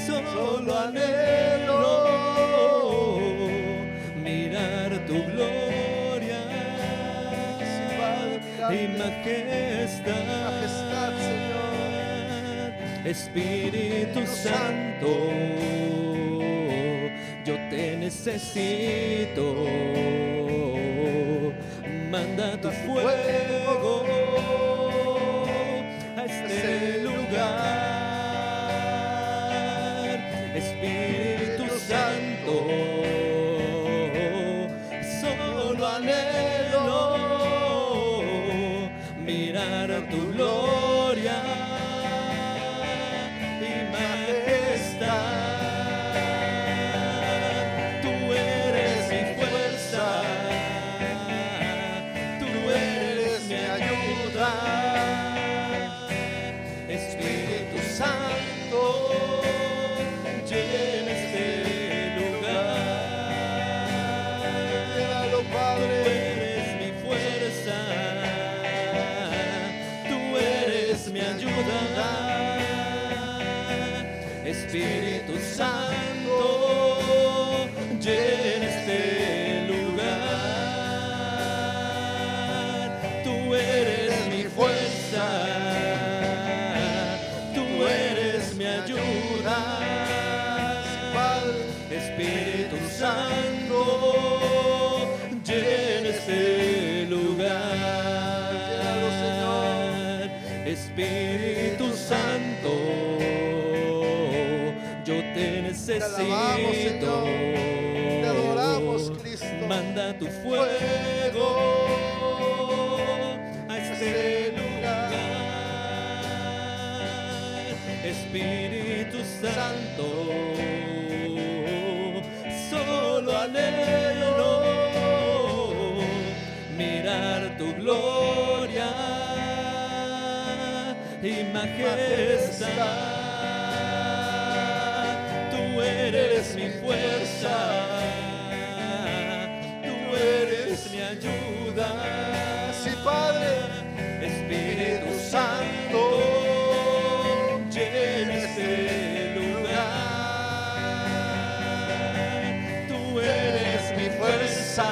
B: solo anhelo mirar tu gloria y majestad.
A: Majestad, Señor.
B: Espíritu Santo, yo te necesito. Manda tu fuego a este lugar. Espíritu Santo, solo anhelo mirar tu gloria y majestad. Tú eres mi fuerza, tú eres mi ayuda. Espíritu Santo, llena este lugar.
A: Llénalo,
B: Tú
A: Padre.
B: eres mi fuerza, tú eres mi ayuda. Espíritu Santo, llena este lugar. Tú eres mi fuerza, tú eres mi ayuda. Espíritu Santo, llena este
A: Llénalo,
B: lugar. Espíritu Santo, yo te
A: alabamos,
B: necesito.
A: Señor. Te adoramos, Cristo.
B: Manda tu fuego a este lugar. Espíritu Santo, solo anhelo mirar tu gloria y majestad. Tú eres mi fuerza, tú eres mi ayuda.
A: Sí, Padre.
B: Espíritu Santo, llena este lugar. Tú eres mi fuerza,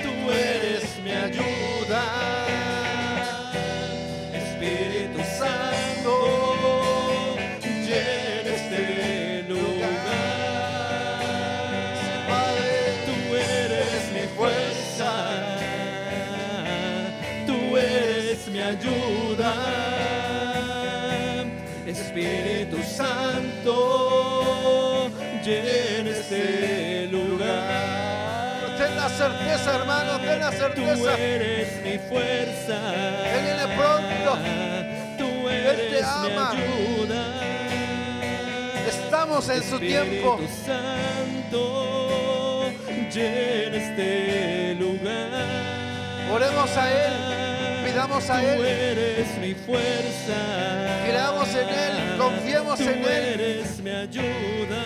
B: tú eres mi ayuda. Espíritu Santo, llena este lugar. Tú eres mi fuerza, tú eres mi ayuda. Espíritu Santo, llena este lugar.
A: Ten la certeza, hermano, ten la
B: Tú
A: certeza.
B: eres mi fuerza.
A: Él viene pronto.
B: Tú
A: te
B: eres mi
A: ama.
B: ayuda.
A: Estamos en su tiempo.
B: Espíritu Santo, llena este lugar.
A: Oremos a Él, pidamos a
B: Tú
A: Él,
B: eres mi fuerza.
A: creamos en Él, confiemos
B: Tú
A: en Él.
B: eres mi ayuda.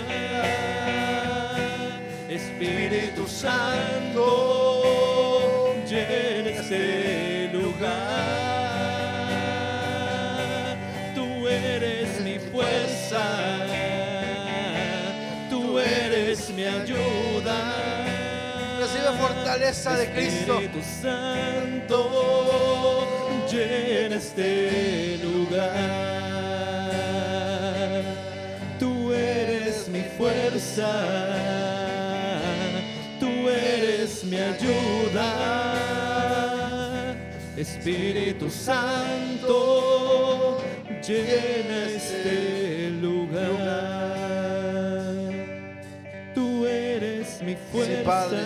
B: Espíritu Santo, llena este lugar. Tú eres mi fuerza, tú eres mi ayuda.
A: Recibe fortaleza de Cristo.
B: Espíritu Santo, llena este lugar. Tú eres mi fuerza, tú eres mi ayuda. Espíritu Santo, llena este lugar. Tú eres mi fuerza, fuerza.
A: Padre.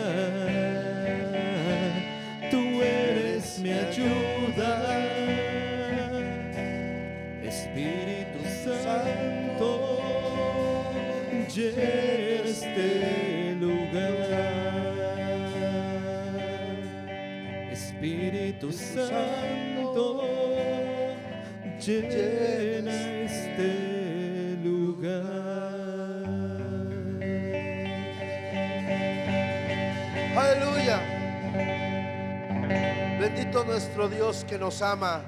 B: Tú eres mi ayuda. Espíritu Santo, llena este lugar. Espíritu Santo, llena este lugar.
A: Aleluya. Bendito nuestro Dios que nos ama.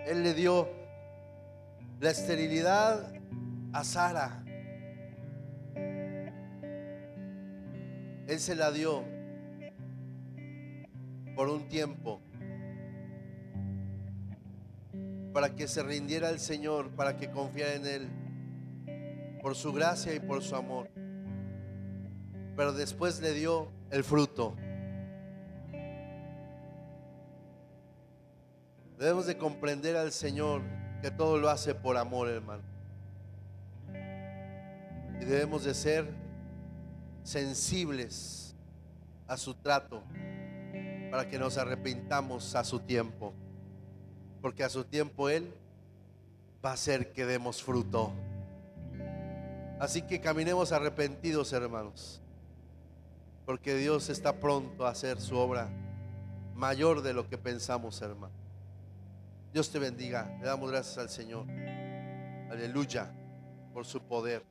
A: Él le dio la esterilidad a Sara. Él se la dio por un tiempo para que se rindiera al Señor, para que confiara en Él por su gracia y por su amor. Pero después le dio el fruto. Debemos de comprender al Señor que todo lo hace por amor, hermano. Y debemos de ser sensibles a su trato para que nos arrepintamos a su tiempo. Porque a su tiempo Él va a hacer que demos fruto. Así que caminemos arrepentidos, hermanos. Porque Dios está pronto a hacer su obra mayor de lo que pensamos, hermano. Dios te bendiga. Le damos gracias al Señor. Aleluya por su poder.